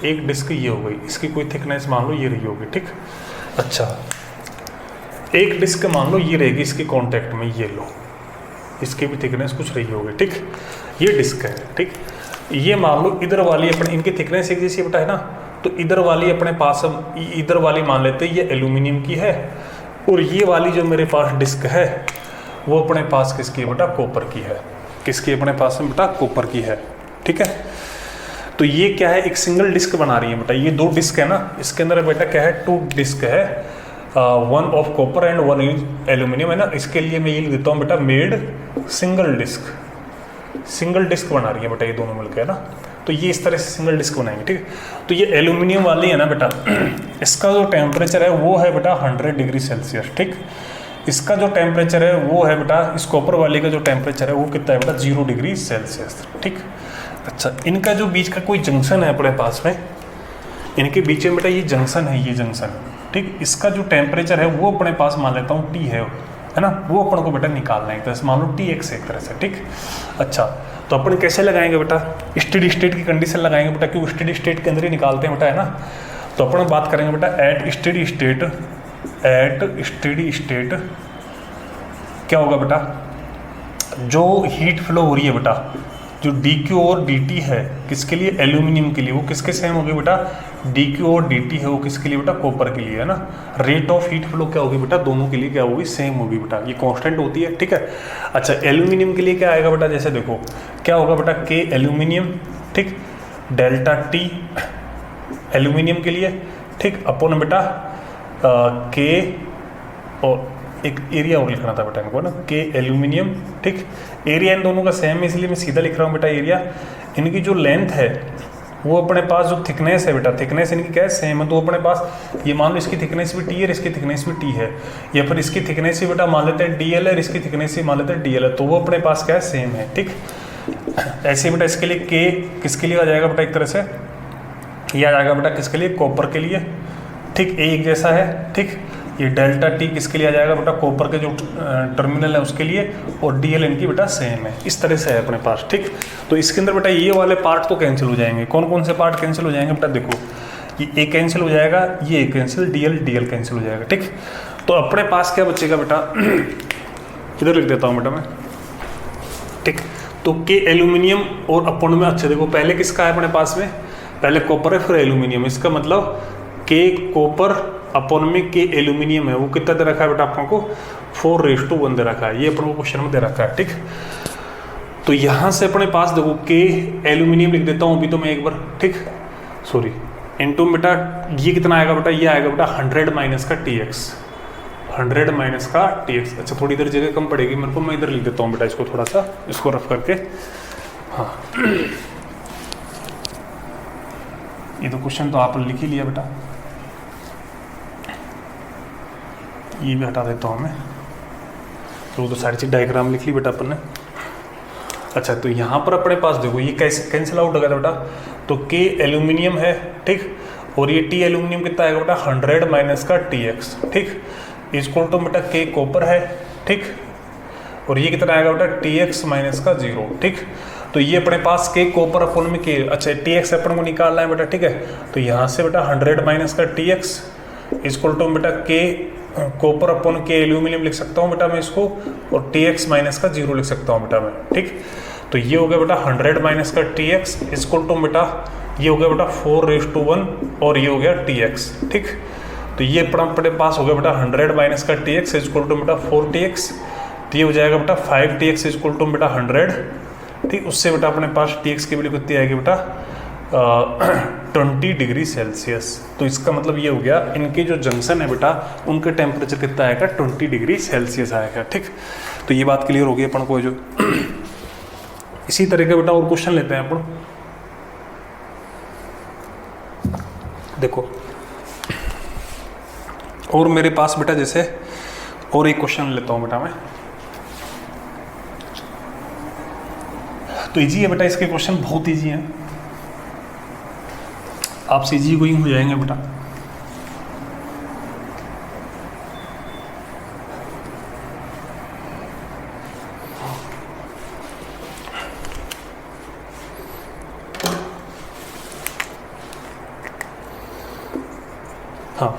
एक डिस्क ये हो गई, इसकी कोई थिकनेस मान लो ये रही होगी, ठीक। अच्छा, एक डिस्क मान लो ये रहेगी इसके कांटेक्ट में, ये लो, इसकी भी थिकनेस कुछ रही होगी, ठीक। ये डिस्क है, ठीक। ये मान लो इधर वाली अपने, इनकी थिकनेस एक जैसी बेटा है ना, तो इधर वाली अपने पास हम इधर वाली मान लेते हैं ये एल्यूमिनियम की है, और ये वाली जो मेरे पास डिस्क है वो अपने पास किसकी है बेटा, कॉपर की है। किसकी अपने पास में बेटा, कॉपर की है, ठीक है। तो ये क्या है, एक सिंगल डिस्क बना रही है बेटा, ये 2 डिस्क है ना, इसके अंदर बेटा क्या है, 2 डिस्क है, 1 ऑफ कॉपर एंड 1 एल्यूमिनियम, है ना। इसके लिए मैं ये लिख देता हूँ बेटा made single disc, single disc बना रही है बेटा ये दोनों मिलकर, है ना। तो ये इस तरह से सिंगल डिस्क बनाएंगे, ठीक है। तो ये एल्यूमिनियम वाली है ना बेटा, इसका जो टेम्परेचर है वो है बेटा 100 डिग्री सेल्सियस, ठीक। इसका जो टेम्परेचर है वो है बेटा, इस कॉपर वाले का जो टेम्परेचर है वो कितना है बेटा, 0 डिग्री सेल्सियस, ठीक। अच्छा, इनका जो बीच का कोई जंक्शन है अपने पास में, इनके बीच में बेटा ये जंक्शन है, ये जंक्शन, ठीक। इसका जो टेम्परेचर है वो अपने पास मान लेता हूँ T है ना, वो अपन को बेटा निकालना है, तो मान लो Tx एक तरह से, ठीक। अच्छा, तो अपन कैसे लगाएंगे बेटा, स्टेडी स्टेट की कंडीशन लगाएंगे बेटा, क्योंकि स्टेडी स्टेट के अंदर ही निकालते हैं बेटा, है ना। तो अपन बात करेंगे बेटा एट स्टेडी स्टेट क्या होगा बेटा, जो हीट फ्लो हो रही है बेटा, जो dq और dt है किसके लिए, एल्यूमिनियम के लिए, वो किसके सेम होगी बेटा, dq और dt है वो किसके लिए बेटा, कॉपर के लिए, है ना। रेट ऑफ हीट फ्लो क्या होगी बेटा, दोनों के लिए क्या होगी, सेम होगी बेटा, ये कांस्टेंट होती है, ठीक है। अच्छा, एल्यूमिनियम के लिए क्या आएगा बेटा, जैसे देखो क्या होगा बेटा, k एल्यूमिनियम, ठीक, डेल्टा t एल्यूमिनियम के लिए, ठीक, अपॉन बेटा k, और एक एरिया और लिखना था बेटा इनको ना, के एल्यूमिनियम, ठीक। एरिया इन दोनों का सेम है इसलिए मैं सीधा लिख रहा हूँ बेटा एरिया। इनकी जो लेंथ है वो अपने पास, जो थिकनेस है बेटा, थिकनेस इनकी क्या है, सेम है। तो अपने पास ये मान लो इसकी थिकनेस भी T है, इसकी थिकनेस भी T है, या फिर इसकी थिकनेस भी बेटा मान लेते हैं DL है, इसकी थिकनेस भी मान लेते हैं DL है, तो वो अपने पास क्या है, सेम है, ठीक। ऐसे बेटा इसके लिए K किसके लिए आ जाएगा बेटा, एक तरह से ये आ जाएगा बेटा किसके लिए, कॉपर के लिए, ठीक। एक जैसा है, ठीक। ये डेल्टा T किसके लिए आ जाएगा बेटा, कॉपर के जो टर्मिनल है उसके लिए, और DL इनकी बेटा सेम है, इस तरह से है अपने पास, ठीक। तो इसके अंदर बेटा ये वाले पार्ट तो कैंसिल हो जाएंगे। कौन कौन से पार्ट कैंसिल हो जाएंगे बेटा, देखो ये A कैंसिल हो जाएगा, ये A कैंसिल, DL कैंसिल हो जाएगा, ठीक। तो अपने पास क्या बचेगा बेटा, इधर लिख देता हूँ बेटा मैं, ठीक। तो K एल्यूमिनियम और अपॉन में, अच्छा देखो पहले किसका है अपने पास में, पहले कॉपर है फिर एल्यूमिनियम, इसका मतलब K कॉपर अपॉन में K एल्यूमिनियम है, वो कितना दे रखा है बेटा अपन को, 4:1 दे रखा है, ये अपन को क्वेश्चन में दे रखा है, ठीक। तो यहाँ से अपने पास देखो K एल्यूमिनियम लिख देता हूँ अभी तो मैं एक बार, ठीक, सॉरी इनटू बेटा ये कितना आएगा बेटा, ये आएगा बेटा 100 माइनस का TX, 100 माइनस का TX। अच्छा थोड़ी इधर जगह कम पड़ेगी मेरे को, मैं इधर लिख देता हूँ बेटा इसको, थोड़ा सा इसको रफ करके। हाँ ये तो क्वेश्चन तो आपने लिख ही लिया बेटा, ये भी हटा देता हूँ मैं, तो सारी चीज डायग्राम लिख ली बेटा अपन ने। अच्छा तो यहाँ पर अपने पास देखो ये कैसे कैंसिल आउट हो गया था बेटा, तो K एल्यूमिनियम है, ठीक, और ये T एल्यूमिनियम कितना आएगा बेटा 100 माइनस का TX, ठीक, इक्वल टू बेटा K कॉपर है, ठीक, और ये कितना आएगा बेटा TX माइनस का 0, ठीक। तो ये अपने पास K कॉपर अपन में K, अच्छा TX अपन को निकालना है बेटा, ठीक है। तो यहाँ से बेटा 100 माइनस का TX इक्वल टू बेटा K कॉपर अपन K एल्यूमिनियम लिख सकता हूँ बेटा मैं इसको, और TX माइनस का 0 लिख सकता हूँ बेटा मैं, ठीक। तो ये हो गया बेटा 100 माइनस का TX इक्वल टू बेटा ये हो गया बेटा 4:1 और ये हो गया TX, ठीक। तो ये अपने पास हो गया बेटा 100 माइनस का TX इक्वल टू बेटा 4TX, तो ये हो जाएगा बेटा 5TX इक्वल टू बेटा 100, ठीक। उससे बेटा अपने पास TX की वैल्यू कितनी आएगी बेटा 20 डिग्री सेल्सियस। तो इसका मतलब ये हो गया इनके जो जंक्शन है बेटा उनका टेम्परेचर कितना आएगा 20 डिग्री सेल्सियस आएगा, ठीक। तो ये बात क्लियर हो गई अपन को। जो इसी तरह का बेटा और क्वेश्चन लेते हैं अपन, देखो और मेरे पास बेटा जैसे और एक क्वेश्चन लेता हूं बेटा मैं, तो इजी है बेटा, इसके क्वेश्चन बहुत इजी हैं, आपसे इजी गोइंग हो जाएंगे बेटा। हाँ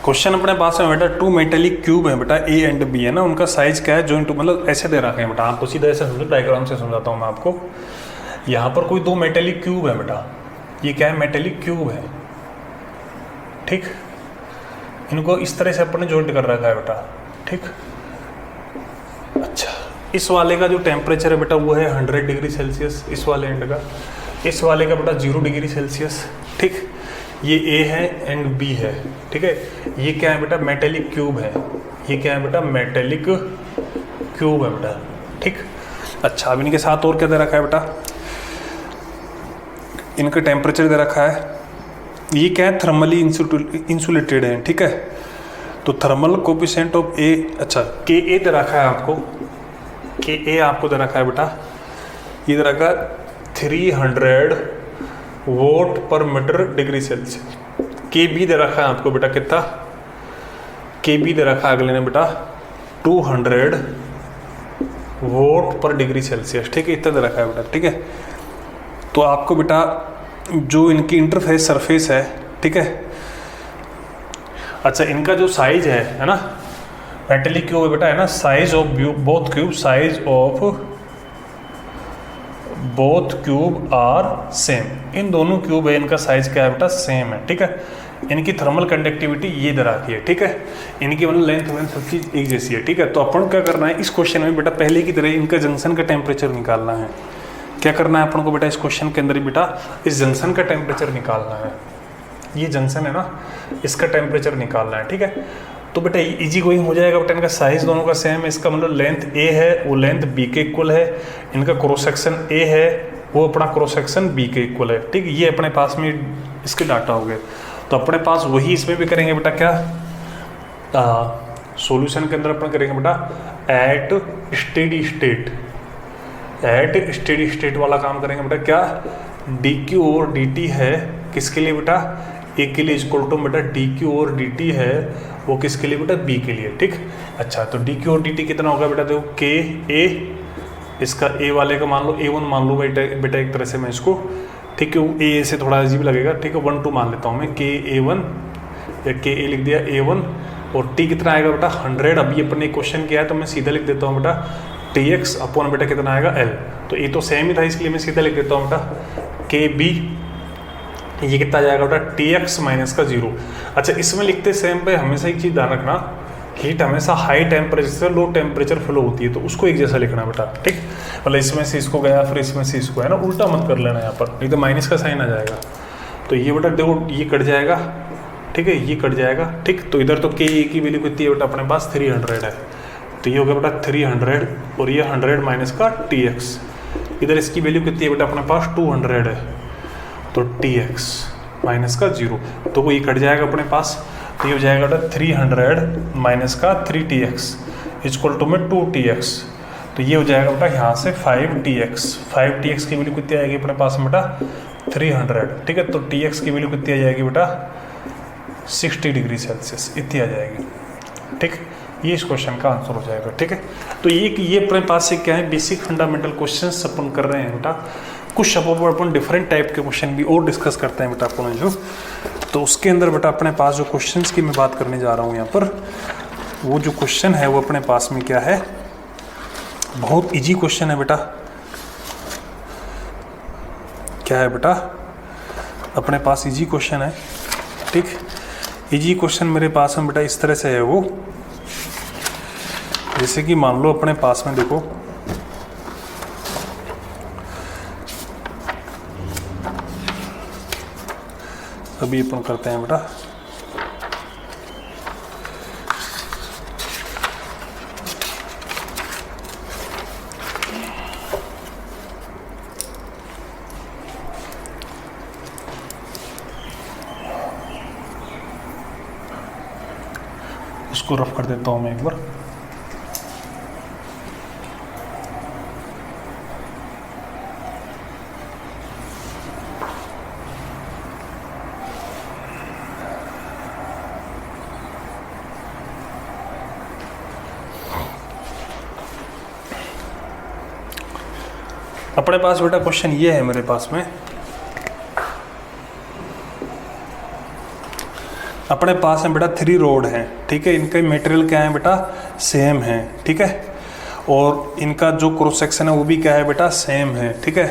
क्वेश्चन अपने पास है बेटा, 2 मेटेलिक क्यूब है बेटा A एंड B है ना, उनका साइज क्या है, जो इनटू मतलब ऐसे दे रखा है बेटा, आपको सीधा ऐसे समझो, डायग्राम से समझाता हूँ मैं आपको। यहाँ पर कोई 2 मेटेलिक क्यूब है बेटा, ये क्या है मेटेलिक क्यूब है, ठीक, इनको इस तरह से अपन ने जॉइंट कर रखा है बेटा, ठीक। अच्छा इस वाले का जो टेम्परेचर है बेटा वो है 100 डिग्री सेल्सियस, इस वाले एंड का, इस वाले का बेटा 0 डिग्री सेल्सियस, ठीक। ये A है एंड B है, ठीक है। ये क्या है बेटा मेटेलिक क्यूब है, ये क्या है बेटा मेटेलिक क्यूब है बेटा, ठीक। अच्छा अब इनके साथ और क्या दे रखा है बेटा, इनका टेम्परेचर दे रखा है, ये क्या है थर्मली इंसुलेटेड है, ठीक है। तो थर्मल कोफिशिएंट ऑफ A, अच्छा Ka दे रखा है आपको, Ka आपको दे रखा है बेटा, ये दे रखा है 300 वोट पर मीटर डिग्री सेल्सियस। Kb दे रखा है आपको बेटा कितना, Kb दे रखा है अगले ने बेटा 200 वोट पर डिग्री सेल्सियस, ठीक है, इतना दे रखा है बेटा, ठीक है। तो आपको बेटा जो इनकी इंटरफेस सरफेस है, ठीक है, अच्छा इनका जो साइज है ना मेटेलिक क्यूब है बेटा, है ना, size of both cube, size of both cube are same, इन दोनों क्यूब है इनका साइज क्या है बेटा सेम है, ठीक है। इनकी थर्मल कंडक्टिविटी ये दे रखी है, ठीक है, इनकी मतलब लेंथ सब चीज एक जैसी है, ठीक है। तो अपन क्या करना है इस क्वेश्चन में बेटा, पहले की तरह इनका जंक्शन का टेम्परेचर निकालना है। क्या करना है अपन को बेटा इस क्वेश्चन के अंदर ही बेटा, इस जंक्शन का टेम्परेचर निकालना है, ये जंक्शन है ना इसका टेम्परेचर निकालना है, ठीक है। तो बेटा इजी गोइंग हो जाएगा बेटा, इनका साइज दोनों का सेम है, इसका मतलब लेंथ A है वो लेंथ B के इक्वल है, इनका क्रॉस सेक्शन A है वो अपना क्रॉस सेक्शन B के इक्वल है, ठीक। ये अपने पास में इसके डाटा हो गए। तो अपने पास वही इसमें भी करेंगे बेटा, क्या सॉल्यूशन के अंदर अपन करेंगे बेटा at steady state, at steady state वाला काम करेंगे बेटा, क्या dq और dt है किसके लिए बेटा, A के लिए इक्वल टू बेटा dq और dt है वो किसके लिए बेटा B के लिए, ठीक। अच्छा तो dq और dt कितना होगा बेटा, देखो Ka, इसका A वाले का मान लो A1 मान लो बेटा एक तरह से मैं इसको, ठीक है, A से थोड़ा अजीब लगेगा, ठीक है, 1 2 मान लेता हूँ मैं, Ka1 या Ka लिख दिया A1, और T कितना आएगा बेटा 100, अभी अपन ने क्वेश्चन किया है तो मैं सीधा लिख देता हूँ बेटा TX अपॉन बेटा कितना आएगा L, तो ये तो सेम ही था इसलिए मैं सीधा लिख देता हूँ बेटा KB, ये कितना आ जाएगा बेटा TX माइनस का 0। अच्छा इसमें लिखते सेम पे हमेशा एक चीज़ ध्यान रखना, हीट हमेशा हाई टेम्परेचर से लो टेम्परेचर फ्लो होती है, तो उसको एक जैसा लिखना बेटा, ठीक। मतलब इसमें से इसको गया फिर इसमें से इसको, है ना, उल्टा मत कर लेना यहाँ पर, नहीं तो माइनस का साइन आ जाएगा। तो ये बेटा देखो ये कट जाएगा, ठीक है, ये कट जाएगा, ठीक। तो इधर तो के ए की वैल्यू कितनी है बेटा अपने पास 300 है, तो ये हो गया बेटा 300 और ये 100 माइनस का tx। इधर इसकी वैल्यू कितनी है बेटा अपने पास 200 है, तो tx माइनस का 0, तो वो ये कट जाएगा अपने पास, तो ये हो जाएगा बेटा 300 माइनस का 3tx इक्वल टू में 2tx। तो ये हो जाएगा बेटा यहाँ से 5tx। 5tx की वैल्यू कितनी आएगी अपने पास में बेटा 300, ठीक है। तो tx की वैल्यू कितनी आ जाएगी बेटा 60 डिग्री सेल्सियस इतनी आ जाएगी, ठीक। ये इस क्वेश्चन का आंसर हो जाएगा, ठीक है। तो ये अपने पास से क्या है बेसिक फंडामेंटल क्वेश्चंस अपन कर रहे हैं बेटा। कुछ अपन डिफरेंट टाइप के क्वेश्चन भी और डिस्कस करते हैं बेटा अपन जो, तो उसके अंदर बेटा अपने पास जो क्वेश्चंस की मैं बात करने जा रहा हूँ यहाँ पर, वो जो क्वेश्चन है वो अपने पास में क्या है, बहुत इजी क्वेश्चन है बेटा। क्या है बेटा अपने पास इजी क्वेश्चन है, ठीक। इजी क्वेश्चन मेरे पास में बेटा इस तरह से है वो, जैसे कि मान लो अपने पास में देखो अभी अपन करते हैं बेटा, इसको रफ कर देता हूँ मैं एक बार। अपने पास बेटा क्वेश्चन ये है मेरे पास में, अपने पास में बेटा 3 रोड हैं, ठीक है। इनका मटेरियल क्या है बेटा सेम है, ठीक है, और इनका जो क्रॉस सेक्शन है वो भी क्या है बेटा सेम है, ठीक है।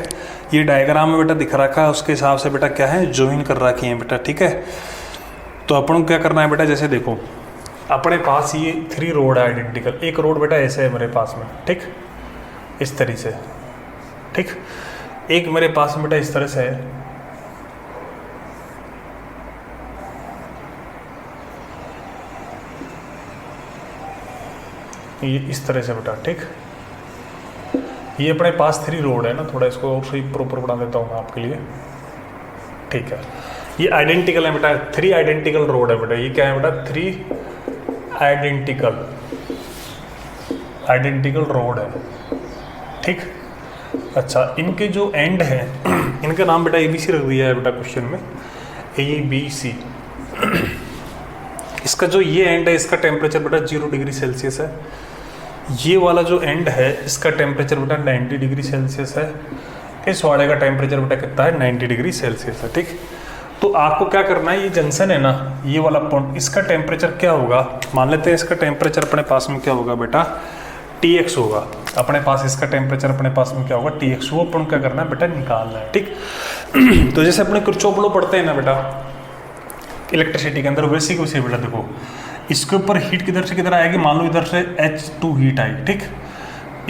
ये डायग्राम में बेटा दिख रखा है, उसके हिसाब से बेटा क्या है ज्वाइन कर रखी है बेटा, ठीक है। तो अपन को क्या करना है बेटा, जैसे देखो अपने पास ये 3 रोड है आइडेंटिकल। एक रोड बेटा ऐसे है मेरे पास में, ठीक, इस तरह से, ठीक। एक मेरे पास में बेटा इस तरह से है, ये इस तरह से बेटा, ठीक। ये अपने पास 3 रोड है ना, थोड़ा इसको और सही प्रॉपर बना देता हूँ मैं आपके लिए, ठीक है। ये आइडेंटिकल है बेटा, 3 आइडेंटिकल रोड है बेटा। ये क्या है बेटा 3 आइडेंटिकल रोड है, ठीक। अच्छा, इनके जो एंड है इनका नाम बेटा ABC रख दिया है बेटा क्वेश्चन में, ABC। इसका जो ये एंड है इसका टेम्परेचर बेटा 0 डिग्री सेल्सियस है। ये वाला जो एंड है इसका टेम्परेचर बेटा 90 डिग्री सेल्सियस है। इस वाले का टेम्परेचर बेटा कितना है 90 डिग्री सेल्सियस है, ठीक। तो आपको क्या करना है, ये जंक्शन है ना, ये वाला पॉइंट, इसका टेम्परेचर क्या होगा, मान लेते हैं इसका टेम्परेचर अपने पास में क्या होगा बेटा Tx होगा। अपने पास इसका टेम्परेचर अपने पास में क्या होगा Tx, वो अपन क्या करना है बेटा निकालना है, ठीक। तो जैसे अपने किरचॉफ लॉ पढ़ते हैं ना बेटा इलेक्ट्रिसिटी के अंदर, वैसे ही बेटा देखो इसके ऊपर हीट किधर से किधर आएगी, मान लो इधर से H2 हीट आई, ठीक।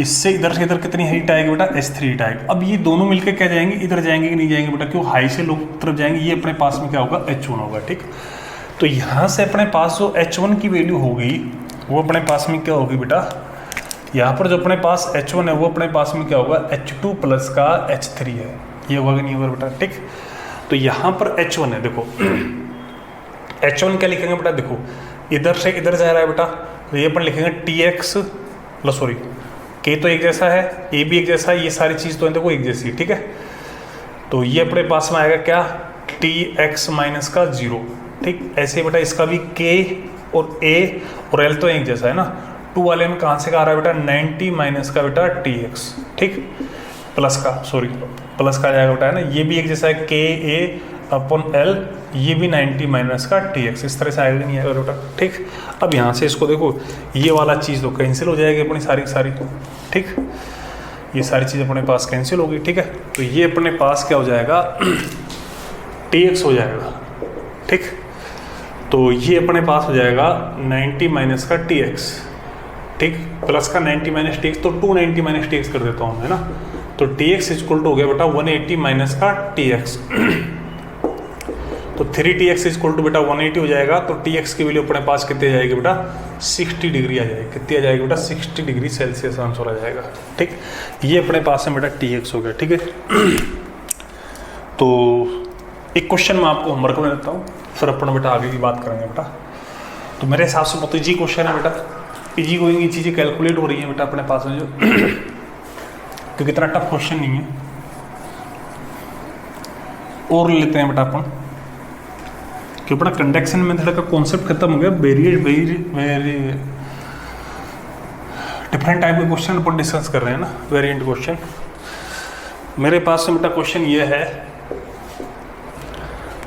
इससे इधर से इधर कितनी हीट आएगी बेटा H3 हीट आएगी। अब ये दोनों मिलकर क्या जाएंगे, इधर जाएंगे कि नहीं जाएंगे बेटा, क्यों हाई से लो तरफ जाएंगे। ये अपने पास में क्या होगा H1 होगा, ठीक। तो यहाँ से अपने पास जो H1 की वैल्यू होगी वो अपने पास में क्या होगी बेटा, यहाँ पर जो अपने पास H1 है वो अपने पास में क्या होगा H2 प्लस का H3 है। ये होगा कि नहीं होगा बेटा, ठीक। तो यहाँ पर H1 है, देखो H1 क्या लिखेंगे बेटा, देखो इधर से इधर जा रहा है बेटा, तो ये अपन लिखेंगे Tx, सॉरी K तो एक जैसा है, A भी एक जैसा है, ये सारी चीज़ तो है देखो एक जैसी, ठीक है। तो ये अपने पास में आएगा क्या Tx माइनस का 0, ठीक। ऐसे बेटा इसका भी K और A और L तो एक जैसा है ना। 2 वाले में कहाँ से आ रहा है बेटा 90 माइनस का बेटा Tx, ठीक, प्लस का प्लस का जाएगा बेटा, है ना। ये भी एक जैसा है Ka अपॉन L, ये भी 90 माइनस का Tx, इस तरह से आएगा नहीं आएगा बेटा, ठीक। अब यहाँ से इसको देखो ये वाला चीज़ तो कैंसिल हो जाएगी अपनी सारी, ठीक। ये सारी चीज़ अपने पास कैंसिल होगी, ठीक है। तो ये अपने पास क्या हो जाएगा Tx हो जाएगा, ठीक। तो ये अपने पास हो जाएगा 90 माइनस का Tx, ठीक, प्लस का 90 माइनस Tx, तो 290 माइनस Tx कर देता हूँ, है ना। तो Tx इक्वल टू हो गया बेटा 180 माइनस का Tx। तो 3tx इक्वल टू बेटा 180 हो जाएगा। तो tx की वैल्यू अपने पास कितनी आ जाएगी बेटा 60 डिग्री आ जाएगी। कितनी आ जाएगी बेटा 60 डिग्री सेल्सियस आंसर आ जाएगा। ठीक, ये अपने पास में बेटा tx हो गया। ठीक है, तो एक क्वेश्चन मैं आपको होमवर्क में देता हूँ, फिर अपन बेटा आगे की बात करेंगे बेटा। तो मेरे हिसाब से बहुत ईजी क्वेश्चन है बेटा, इजी गोइंग ये चीज़ें कैलकुलेट हो रही हैं बेटा अपने पास में जो क्योंकि इतना टफ क्वेश्चन नहीं है। और लेते हैं बेटा अपन कि बेटा कंडक्शन मेथड का कॉन्सेप्ट खत्म हो गया। वेरी डिफरेंट टाइप के क्वेश्चन अपन डिस्कस कर रहे हैं ना, वेरिएंट क्वेश्चन। मेरे पास में बेटा क्वेश्चन ये है,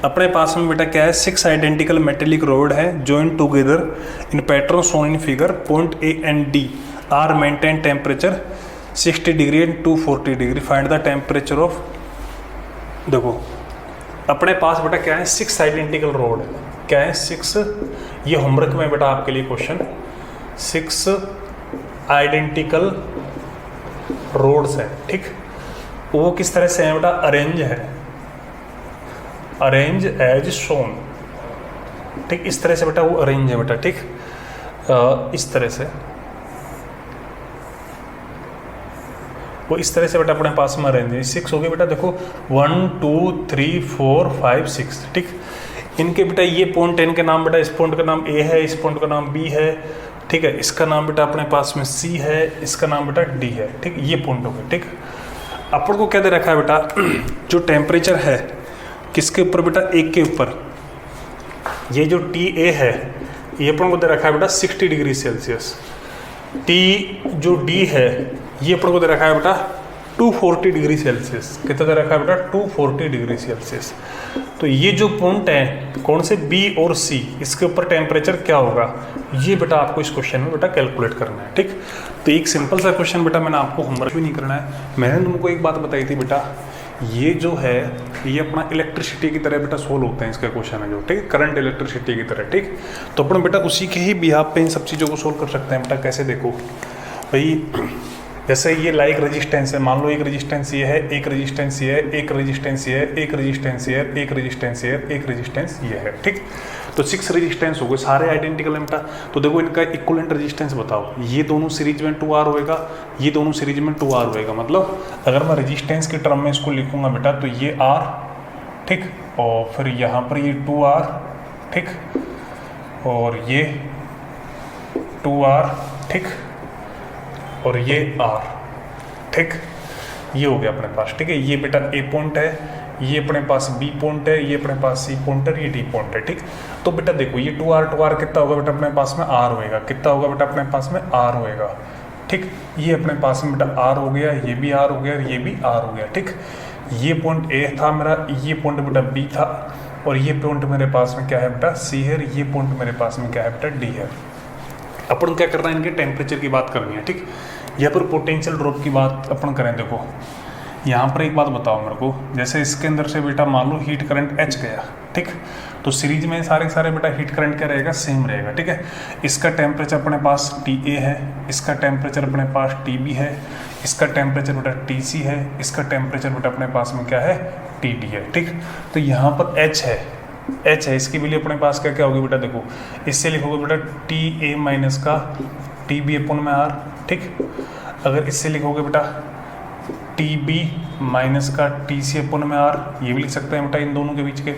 अपने पास में बेटा क्या है, 6 आइडेंटिकल मेटेलिक रोड है joint together in pattern shown in figure. Point A and D R maintain temperature 60 degree and 240 degree. Find the temperature of. देखो अपने पास बेटा क्या है, 6 आइडेंटिकल रोड है। क्या है 6, ये होमवर्क में बेटा आपके लिए क्वेश्चन, 6 आइडेंटिकल रोड्स है। ठीक, वो किस तरह से है बेटा, अरेंज है, अरेंज एज शोन। ठीक, इस तरह से बेटा वो अरेंज है बेटा। ठीक, इस तरह से वो इस तरह से बेटा अपने पास में अरेंज है। 6 हो गए बेटा, देखो 1 2 3 4 5 6। ठीक, इनके बेटा ये पॉइंट है, इनके नाम बेटा, इस पॉइंट का नाम ए है, इस पॉइंट का नाम बी है। ठीक है, इसका नाम बेटा अपने पास में सी है, इसका नाम बेटा डी है। ठीक, ये पॉइंट हो गए। ठीक, अपन को क्या दे रखा है बेटा, जो टेम्परेचर है किसके ऊपर बेटा, एक के ऊपर, ये जो टी ए है ये अपन को दे रखा है बेटा 60 डिग्री सेल्सियस। टी जो डी है ये अपन को दे रखा है बेटा 240 डिग्री सेल्सियस। कितना दे रखा है बेटा 240 डिग्री सेल्सियस। तो ये जो पॉइंट है कौन से, बी और सी, इसके ऊपर टेम्परेचर क्या होगा, ये बेटा आपको इस क्वेश्चन में बेटा कैलकुलेट करना है। ठीक, तो एक सिंपल सा क्वेश्चन बेटा, मैंने आपको होमवर्क भी नहीं करना है। मैंने तुमको एक बात बताई थी बेटा, ये जो है ये अपना इलेक्ट्रिसिटी की तरह बेटा सोल्व होते हैं इसका क्वेश्चन है जो। ठीक, करंट इलेक्ट्रिसिटी की तरह। ठीक, तो अपन बेटा उसी के ही बिहाफ पे इन सब चीज़ों को सोल्व कर सकते हैं बेटा। कैसे, देखो भाई, जैसे ये लाइक रेजिस्टेंस है, मान लो एक रेजिस्टेंस ये है, एक रेजिस्टेंस ये है, एक रेजिस्टेंस ये है, एक रेजिस्टेंस ये है, एक रेजिस्टेंस ये है, एक रेजिस्टेंस ये है। ठीक, तो 6 रेजिस्टेंस हो गए, सारे आइडेंटिकल है बेटा। तो देखो इनका इक्विवेलेंट रेजिस्टेंस बताओ, ये दोनों सीरीज में 2R होएगा, ये दोनों सीरीज में 2R होएगा। मतलब अगर मैं रेजिस्टेंस के टर्म में इसको लिखूंगा बेटा तो ये R, ठीक, और फिर यहाँ पर ये 2R, ठीक, और ये 2R, ठीक, और ये R, ठीक, ये हो गया अपने पास। ठीक है, ये बेटा A पॉइंट है, ये अपने पास B पॉइंट है, ये अपने पास C पॉइंट है, ये D पॉइंट है। ठीक, तो बेटा देखो ये 2R कितना होगा बेटा अपने पास में, R होएगा। कितना होगा बेटा अपने पास में, R होएगा। ठीक, ये अपने पास में बेटा R हो गया, ये भी R हो गया, ये भी R हो गया। ठीक, ये पॉइंट A था मेरा, ये पॉइंट बेटा B था, और ये पॉइंट मेरे पास में क्या है बेटा C है, ये पॉइंट मेरे पास में क्या है बेटा D है। अपन क्या करना है, इनके टेम्परेचर की बात करनी है। ठीक, यहाँ पर पोटेंशियल ड्रॉप की बात अपन करें। देखो यहाँ पर एक बात बताओ मेरे को, जैसे इसके अंदर से बेटा मान लो हीट करंट H गया। ठीक, तो सीरीज में सारे बेटा हीट करंट क्या रहेगा, सेम रहेगा। ठीक है, इसका टेम्परेचर अपने पास TA है, इसका टेम्परेचर अपने पास TB है, इसका टेम्परेचर बेटा TC है, इसका टेम्परेचर बेटा अपने पास में क्या है, TD है। ठीक, तो यहाँ पर H है, इसकी वैल्यू अपने पास क्या क्या होगी बेटा, देखो इससे लिखोगे बेटा TA माइनस का TB अपन में R। ठीक, अगर इससे लिखोगे बेटा TB माइनस का TC अपन में R, ये भी लिख सकते हैं बेटा इन दोनों के बीच के।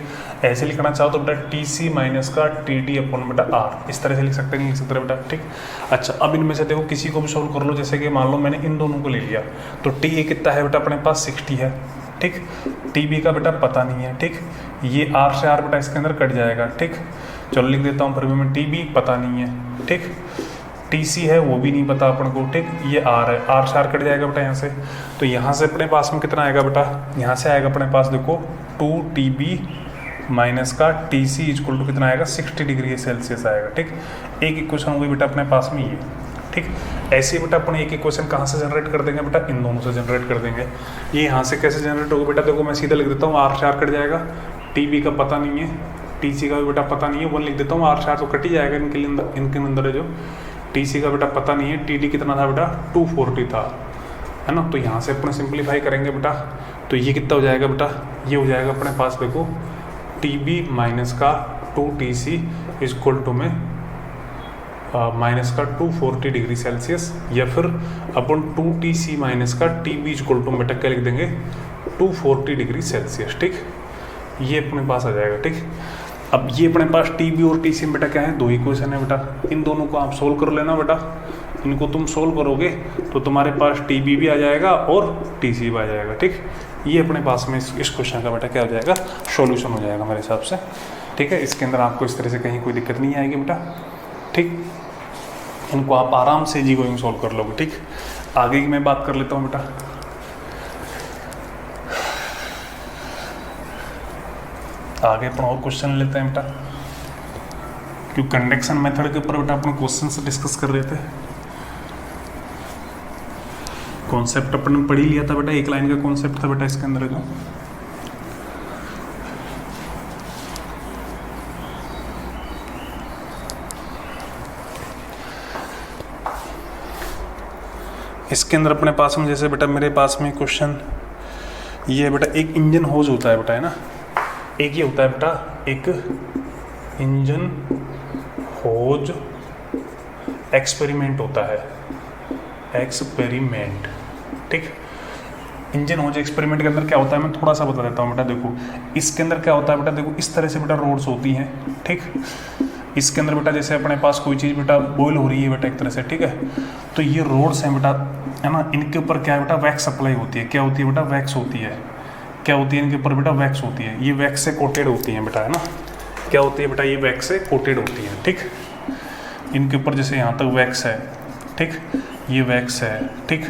ऐसे लिखना चाहो तो बेटा TC माइनस का TD अपन बेटा R, इस तरह से लिख सकते हैं, नहीं लिख सकते बेटा। ठीक, अच्छा अब इनमें से देखो किसी को भी सोल्व कर लो। जैसे कि मान लो मैंने इन दोनों को ले लिया, तो TA कितना है बेटा अपने पास 60 है। ठीक, TB का बेटा पता नहीं है। ठीक, ये R से R बेटा इसके अंदर कट जाएगा। ठीक, चलो लिख देता हूँ फिर भी मैं, TB पता नहीं है। ठीक, TC है वो भी नहीं पता अपन को। ठीक, ये R है, R से R कट जाएगा बेटा यहाँ से, तो यहाँ से अपने पास में कितना आएगा बेटा, यहाँ से आएगा अपने पास देखो 2TB माइनस का TC इक्वल टू कितना आएगा, 60 डिग्री सेल्सियस आएगा। ठीक, एक इक्वेशन होगी बेटा अपने पास में ये। ठीक, ऐसे बेटा अपन एक इक्वेशन कहाँ से जनरेट कर देंगे बेटा, इन दोनों से जनरेट कर देंगे। ये यहाँ से कैसे जनरेट होगा बेटा, देखो मैं सीधा लिख देता हूँ, R से R कट जाएगा, TB का पता नहीं है, TC का भी बेटा पता नहीं है, 1 लिख देता हूँ, R से R तो कट ही जाएगा इनके अंदर है जो। TC का बेटा पता नहीं है, TD कितना था बेटा 240 था, है ना। तो यहाँ से अपने सिंप्लीफाई करेंगे बेटा, तो ये कितना हो जाएगा बेटा, ये हो जाएगा अपने पास देखो TB माइनस का 2TC इक्वल टू में माइनस का 240 डिग्री सेल्सियस, या फिर अपन 2TC माइनस का TB इक्वल टू बेटा क्या लिख देंगे 240 डिग्री सेल्सियस। ठीक, ये अपने पास आ जाएगा। ठीक, अब ये अपने पास TB और TC में बेटा क्या है, दो इक्वेशन है बेटा, इन दोनों को आप सोल्व कर लेना बेटा। इनको तुम सोल्व करोगे तो तुम्हारे पास TB भी आ जाएगा और TC भी आ जाएगा। ठीक, ये अपने पास में इस क्वेश्चन का बेटा क्या हो जाएगा, सॉल्यूशन हो जाएगा मेरे हिसाब से। ठीक है, इसके अंदर आपको इस तरह से कहीं कोई दिक्कत नहीं आएगी बेटा। ठीक, इनको आप आराम से जी गोइंग सोल्व कर लोगे। ठीक, आगे की मैं बात कर लेता हूँ बेटा। आगे अपन और क्वेश्चन लेते हैं बेटा, क्योंकि कंडक्शन मेथड के ऊपर बेटा अपन क्वेश्चन से डिस्कस कर रहे थे। कॉन्सेप्ट अपन ने पढ़ ही लिया था बेटा, एक लाइन का कॉन्सेप्ट था बेटा इसके अंदर जो। इसके अंदर अपने पास में जैसे बेटा मेरे पास में क्वेश्चन ये बेटा, एक इंजन होज होता है बेटा, है ना, एक ये होता है बेटा एक इंजन होज एक्सपेरिमेंट होता है, एक्सपेरिमेंट। ठीक, इंजन होज एक्सपेरिमेंट के अंदर क्या होता है मैं थोड़ा सा बता देता हूँ बेटा। देखो इसके अंदर क्या होता है बेटा, देखो इस तरह से बेटा रोड्स होती हैं। ठीक, इसके अंदर बेटा जैसे अपने पास कोई चीज़ बेटा बॉयल हो रही है बेटा एक तरह से। ठीक है, तो ये रोड्स हैं बेटा, है ना, इनके ऊपर क्या है बेटा, वैक्स अप्लाई होती है। क्या होती है बेटा, वैक्स होती है। क्या होती है इनके ऊपर बेटा, वैक्स होती है। ये वैक्स से कोटेड होती हैं बेटा, है ना। क्या होती है बेटा, ये वैक्स से कोटेड होती है। ठीक, इनके ऊपर जैसे यहाँ तक वैक्स है। ठीक, ये वैक्स है। ठीक,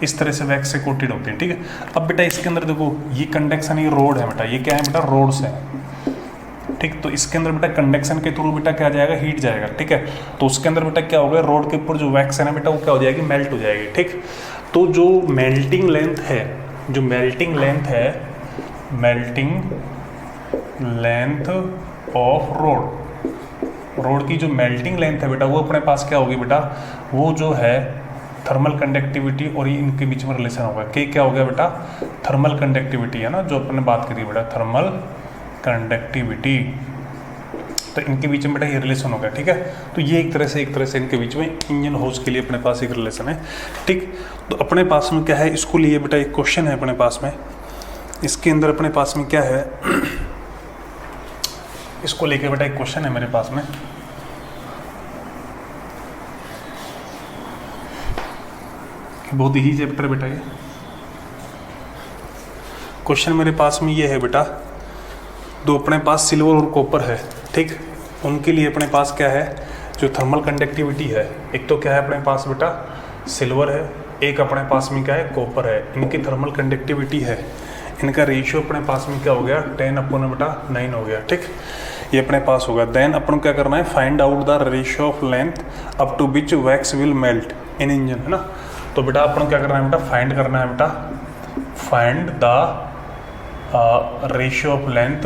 इस तरह से वैक्स से कोटेड होती है। ठीक है, अब बेटा इसके अंदर देखो ये कंडक्शन, ये रोड है बेटा, ये क्या है बेटा, रोड्स है। ठीक, तो इसके अंदर बेटा कंडक्शन के थ्रू बेटा क्या जाएगा, हीट जाएगा। ठीक है, तो उसके अंदर बेटा क्या होगा, रोड के ऊपर जो वैक्स है ना बेटा वो क्या हो जाएगी, मेल्ट हो जाएगी। ठीक, तो जो मेल्टिंग लेंथ है, जो मेल्टिंग लेंथ है, मेल्टिंग लेंथ ऑफ रोड की जो मेल्टिंग लेंथ है बेटा वो अपने पास क्या होगी बेटा, वो जो है थर्मल कंडक्टिविटी और ये इनके बीच में रिलेशन होगा। कि क्या हो गया बेटा, थर्मल कंडक्टिविटी, है ना, जो अपन ने बात करी बेटा थर्मल कंडक्टिविटी, तो इनके बीच में बेटा ये रिलेशन होगा। ठीक है, तो ये एक तरह से इनके बीच में इंजन होज के लिए अपने पास एक रिलेशन है। ठीक, तो अपने पास में क्या है, इसको लिए बेटा एक क्वेश्चन है अपने पास में। इसके अंदर अपने पास में क्या है, इसको लेके बेटा एक क्वेश्चन है मेरे पास में। बहुत ही चैप्टर बेटा ये क्वेश्चन मेरे पास में ये है बेटा, दो अपने पास सिल्वर और कॉपर है। ठीक, उनके लिए अपने पास क्या है, जो थर्मल कंडक्टिविटी है, एक तो क्या है अपने पास बेटा सिल्वर है, एक अपने पास में क्या है कॉपर है। इनकी थर्मल कंडक्टिविटी है, इनका रेशियो अपने पास में क्या हो गया 10/9 हो गया। ठीक, ये अपने पास होगा। देन अपन को क्या करना है, find out the ratio of length up to which wax will melt in engine, है ना। तो बेटा अपन क्या करना है बेटा, फाइंड करना है बेटा, find the ratio of length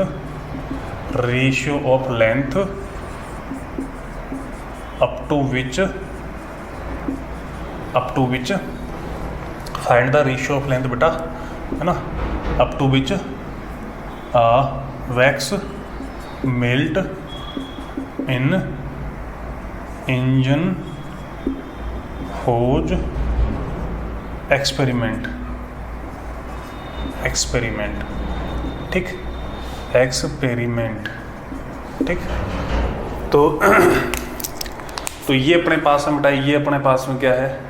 up to which find the ratio of length बेटा, है ना, up to which wax melt in Ingenhousz experiment. ठीक, एक्सपेरिमेंट। ठीक, तो ये अपने पास में बेटा, ये अपने पास में क्या है,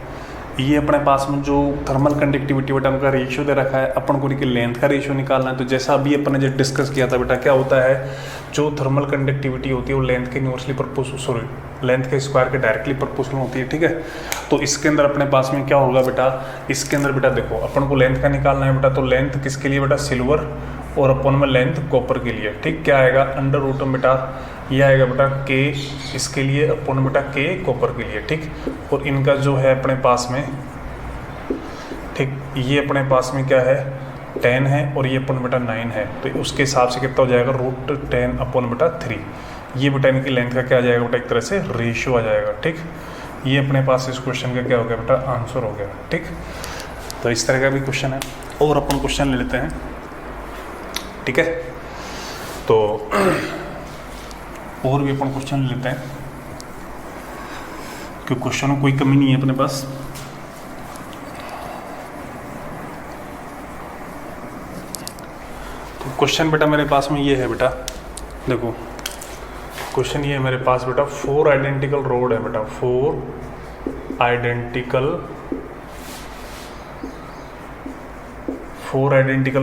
ये अपने पास में जो थर्मल कंडक्टिविटी बेटा उनका रेशियो दे रखा है, अपन को इनकी लेंथ का रेशियो निकालना है। तो जैसा अभी अपन ने जो डिस्कस किया था बेटा, क्या होता है, जो थर्मल कंडक्टिविटी होती है वो लेंथ के इन्वर्सली लेंथ के स्क्वायर के डायरेक्टली प्रोपोर्शनल होती है। ठीक है, तो इसके अंदर अपने पास में क्या होगा बेटा, इसके अंदर बेटा देखो अपन को लेंथ का निकालना है बेटा, तो लेंथ किसके लिए बेटा, सिल्वर, और अपन में लेंथ कॉपर के लिए। ठीक, क्या आएगा, अंडर रूट में बेटा ये आएगा बेटा के इसके लिए, अपन बेटा के कॉपर के लिए। ठीक, और इनका जो है अपने पास में, ठीक, ये अपने पास में क्या है 10 है और ये अपन बेटा 9 है, तो उसके हिसाब से कितना हो जाएगा, √10 अपन बेटा 3। ये बेटा इनकी लेंथ का क्या आ जाएगा बेटा, एक तरह से रेशियो आ जाएगा। ठीक, ये अपने पास इस क्वेश्चन का क्या हो गया बेटा, आंसर हो गया। ठीक, तो इस तरह का भी क्वेश्चन है, और अपन क्वेश्चन ले लेते हैं। ठीक है, तो और भी अपन क्वेश्चन लेते हैं, क्योंकि क्वेश्चनों कोई कमी नहीं है अपने पास। तो क्वेश्चन बेटा मेरे पास में ये है बेटा, देखो क्वेश्चन ये है मेरे पास बेटा, 4 आइडेंटिकल रोड है बेटा, 4 आइडेंटिकल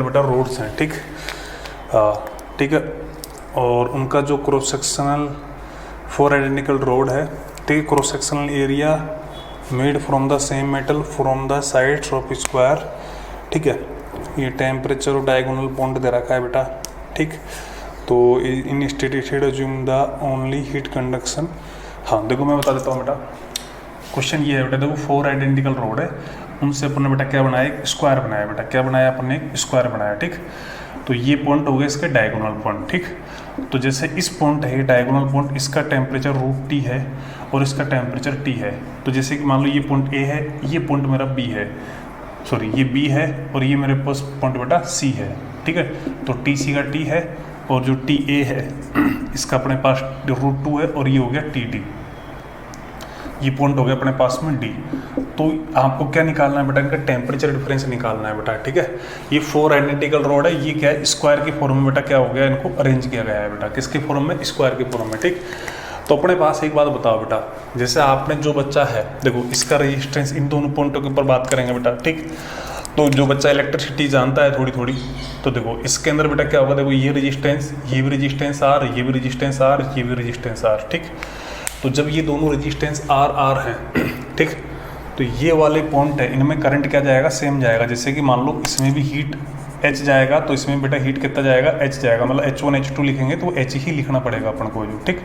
बेटा रोड्स हैं, ठीक ठीक है। और उनका जो क्रॉस सेक्शनल 4 आइडेंटिकल रोड है, ठीक है, cross sectional area made from the same metal from the sides of square, ठीक है। ये टेम्परेचर और डायगोनल पॉइंट दे रखा है बेटा, ठीक। तो in stated assume the only heat conduction. हाँ देखो मैं बता देता हूँ बेटा, क्वेश्चन ये है बेटा, देखो 4 आइडेंटिकल रोड है, उनसे अपन ने बेटा क्या बनाया, एक स्क्वायर बनाया बेटा, क्या बनाया अपन ने, एक स्क्वायर बनाया, ठीक। तो ये पॉइंट हो गया इसके डायगोनल पॉइंट, ठीक। तो जैसे इस पॉइंट है डायगोनल पॉइंट, इसका टेम्परेचर √T है और इसका टेम्परेचर T है। तो जैसे कि मान लो ये पॉइंट A है, ये पॉइंट मेरा B है, सॉरी ये B है और ये मेरे पास पॉइंट बेटा C है, ठीक है। तो TC का T है और जो TA है इसका अपने पास √2 है और ये हो गया TD, ये पॉइंट हो गया अपने पास में D। तो आपको क्या निकालना है बेटा, इनका टेम्परेचर डिफरेंस निकालना है बेटा, ठीक है। ये 4 आइडेंटिकल रोड है, ये क्या है, स्क्वायर के फॉर्म में बेटा क्या हो गया, इनको अरेंज किया गया है बेटा, किसके फॉर्म में, स्क्वायर के फॉर्म में, ठीक। तो अपने पास एक बात बताओ बेटा, जैसे आपने जो बच्चा है, देखो इसका रेजिस्टेंस, इन दोनों पॉइंटों के ऊपर बात करेंगे बेटा, ठीक। तो जो बच्चा इलेक्ट्रिसिटी जानता है थोड़ी थोड़ी, तो देखो इसके अंदर बेटा क्या होगा, देखो ये रेजिस्टेंस, ये भी रेजिस्टेंस R, ये भी रेजिस्टेंस R, ये भी रेजिस्टेंस R, ठीक। तो जब ये दोनों रेजिस्टेंस R हैं, ठीक, तो ये वाले पॉइंट है, इनमें करंट क्या जाएगा, सेम जाएगा। जैसे कि मान लो इसमें भी हीट H जाएगा, तो इसमें बेटा हीट कितना जाएगा, H जाएगा, मतलब H1 H2 लिखेंगे तो H ही लिखना पड़ेगा अपन को जो, ठीक।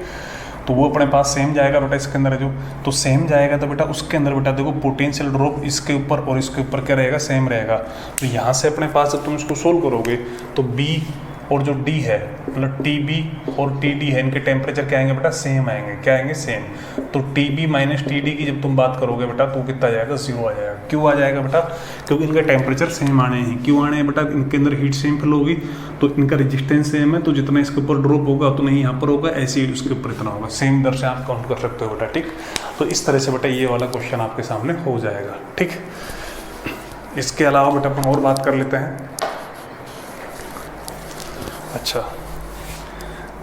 तो वो अपने पास सेम जाएगा बेटा, इसके अंदर जो, तो सेम जाएगा तो बेटा उसके अंदर बेटा देखो पोटेंशियल ड्रॉप इसके ऊपर और इसके ऊपर क्या रहेगा, सेम रहेगा। तो यहाँ से अपने पास जब तुम इसको सोल्व करोगे तो B और जो D है, मतलब TB और TD है, इनके टेम्परेचर क्या आएंगे बेटा, सेम आएंगे, क्या आएंगे, सेम। तो TB माइनस TD की जब तुम बात करोगे बेटा तो कितना आ जाएगा, 0 आ जाएगा। क्यों आ जाएगा बेटा, क्योंकि इनका टेम्परेचर सेम आने हैं। क्यों आने हैं बेटा, इनके अंदर हीट सेम फिल होगी तो इनका रेजिस्टेंस सेम है, तो जितना इसके ऊपर ड्रॉप होगा उतना ही यहाँ पर होगा, ऐसे ही उसके ऊपर इतना होगा, सेम दर से आप काउंट कर सकते हो बेटा, ठीक। तो इस तरह से बेटा ये वाला क्वेश्चन आपके सामने हो जाएगा, ठीक। इसके अलावा बेटा अपन और बात कर लेते हैं। अच्छा,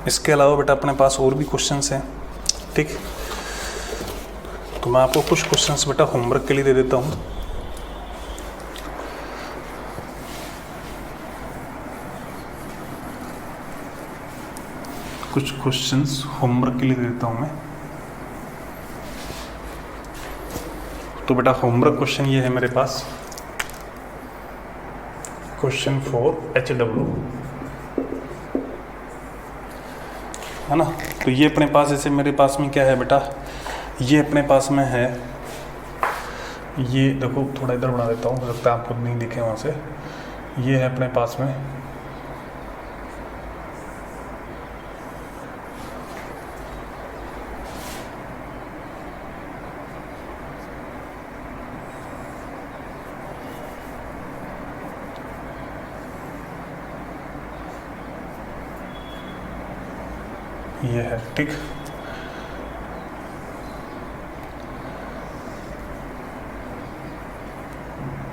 इसके अलावा बेटा अपने पास और भी क्वेश्चंस हैं, ठीक। तो मैं आपको कुछ क्वेश्चंस बेटा होमवर्क के लिए दे देता हूँ। कुछ क्वेश्चंस होमवर्क के लिए दे देता हूँ मैं। तो बेटा होमवर्क क्वेश्चन ये है मेरे पास, क्वेश्चन 4 HW है ना। तो ये अपने पास, जैसे मेरे पास में क्या है बेटा, ये अपने पास में है, ये देखो थोड़ा इधर बढ़ा देता हूँ, हो सकता है आपको नहीं दिखे वहाँ से। ये है अपने पास में, ये है, ठीक।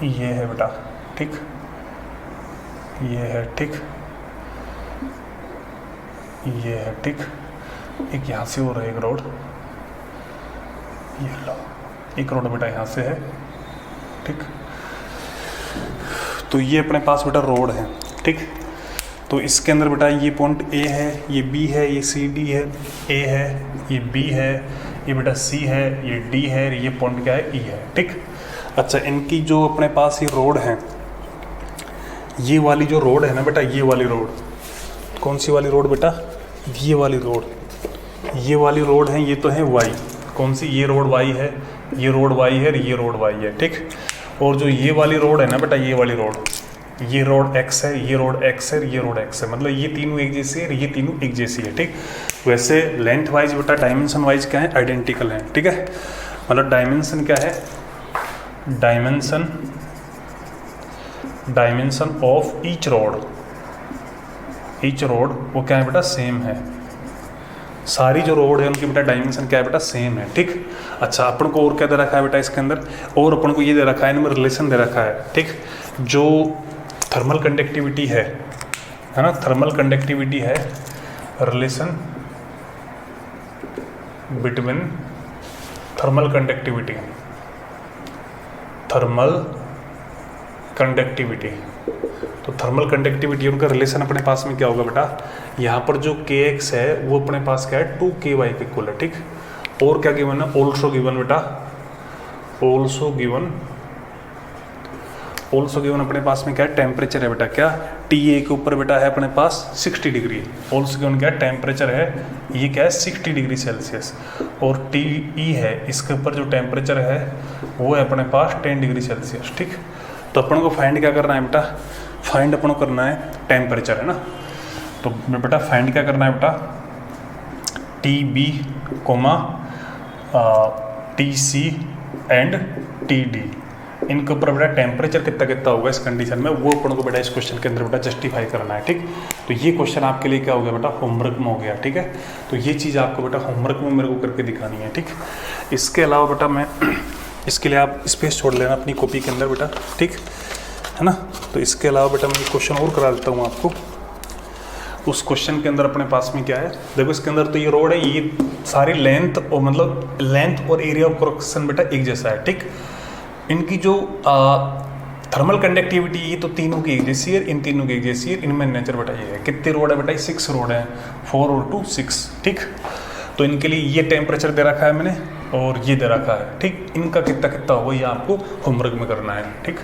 ये है बेटा, ठीक। ये है, ठीक। ये है, ठीक। एक यहाँ से हो रहा है एक रोड, ये लो एक रोड बेटा यहाँ से है, ठीक। तो ये अपने पास बेटा रोड है, ठीक। तो इसके अंदर बेटा ये पॉइंट A है, ये B है, ये CD है, A है, ये B है, ये बेटा C है, ये D है, ये पॉइंट क्या है, E है, ठीक। अच्छा, इनकी जो अपने पास ये रोड है, ये वाली जो रोड है ना बेटा, ये वाली रोड, कौन सी वाली रोड बेटा, ये वाली रोड, ये वाली रोड है, ये तो है Y, कौन सी, ये रोड Y है, ये रोड Y है, ये रोड Y है, ठीक। और जो ये वाली रोड है ना बेटा, ये वाली रोड, ये रोड X है, ये रोड X है, ये रोड X है, मतलब ये तीनों एक जैसी है, ये तीनों एक जैसी है, ठीक। वैसे लेंथ वाइज बेटा डायमेंशन वाइज क्या है, आइडेंटिकल है, ठीक है। मतलब डायमेंशन क्या है, dimension of each road each road वो क्या है बेटा सेम है, सारी जो रोड है उनकी बेटा डायमेंशन क्या है बेटा सेम है, ठीक। अच्छा अपन को और क्या दे रखा है बेटा इसके अंदर, और अपन को ये दे रखा है, इनमें रिलेशन दे रखा है, ठीक। जो थर्मल कंडक्टिविटी है ना, थर्मल कंडक्टिविटी है relation between thermal conductivity, thermal conductivity, तो थर्मल कंडक्टिविटी उनका रिलेशन अपने पास में क्या होगा बेटा, यहाँ पर जो kx है वो अपने पास क्या है 2ky के इक्वल है, ठीक। और क्या गिवन है, ऑल्सो गिवन बेटा, ऑल्सो गिवन अपने पास में क्या है टेम्परेचर है बेटा, क्या TA के ऊपर बेटा है अपने पास 60 डिग्री, ऑल्सो गिवन क्या है टेम्परेचर है, ये क्या है 60 डिग्री सेल्सियस, और TE है इसके ऊपर जो टेम्परेचर है वो है अपने पास 10 डिग्री सेल्सियस, ठीक। तो अपन को फाइंड क्या करना है बेटा, फाइंड अपन को करना है टेम्परेचर, है ना। तो बेटा फाइंड क्या करना है बेटा, TB, TC एंड TD, इनके ऊपर बेटा टेम्परेचर कितना कितना होगा इस कंडीशन में, वो अपन को बेटा इस क्वेश्चन के अंदर बेटा जस्टिफाई करना है, ठीक। तो ये क्वेश्चन आपके लिए क्या हो गया बेटा, होमवर्क में हो गया, ठीक है। तो ये चीज़ आपको बेटा होमवर्क में मेरे को करके दिखानी है, ठीक। इसके अलावा बेटा मैं इसके लिए आप स्पेस छोड़ लेना अपनी कॉपी के अंदर बेटा, ठीक है ना। तो इसके अलावा बेटा मैं क्वेश्चन और करा देता हूँ आपको। उस क्वेश्चन के अंदर अपने पास में क्या है, देखो इसके अंदर तो ये रोड है, ये सारी लेंथ और मतलब लेंथ और एरिया ऑफ क्रॉस बेटा एक जैसा है, ठीक। इनकी जो थर्मल कंडक्टिविटी ये तो तीनों की एक जैसी है, इन तीनों की एक जैसी है, इनमें नेचर बेटा ये है, कितने रोड है बेटा, 6 रोड है, 4 और 2 6, ठीक। तो इनके लिए ये टेम्परेचर दे रखा है मैंने और ये दे रखा है, ठीक। इनका कितना कितना होगा ये आपको होमवर्क में करना है, ठीक।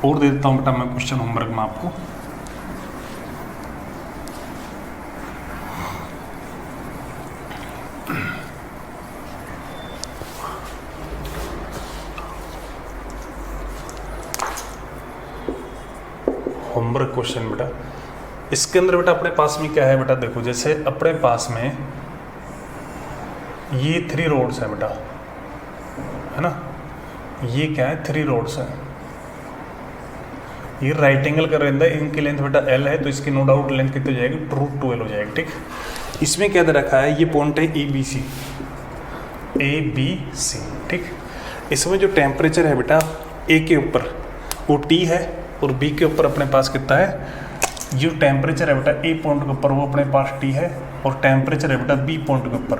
और दे देता हूँ बेटा मैं क्वेश्चन होमवर्क में आपको। होमवर्क क्वेश्चन बेटा, इसके अंदर बेटा अपने पास में क्या है बेटा, देखो जैसे अपने पास में ये 3 रोड्स है बेटा, है ना, ये क्या है 3 रोड्स है, ये राइट एंगल का रहता है, इनकी लेंथ बेटा L है, तो इसकी नो डाउट लेंथ कितनी हो जाएगी, √2L हो जाएगी, ठीक। इसमें क्या दे रखा है, ये पॉइंट है ABC, ठीक। इसमें जो टेम्परेचर है बेटा A के ऊपर वो T है और B के ऊपर अपने पास कितना है, जो टेम्परेचर है बेटा A पॉइंट के ऊपर वो अपने पास T है, और टेम्परेचर है बेटा B पॉइंट के ऊपर,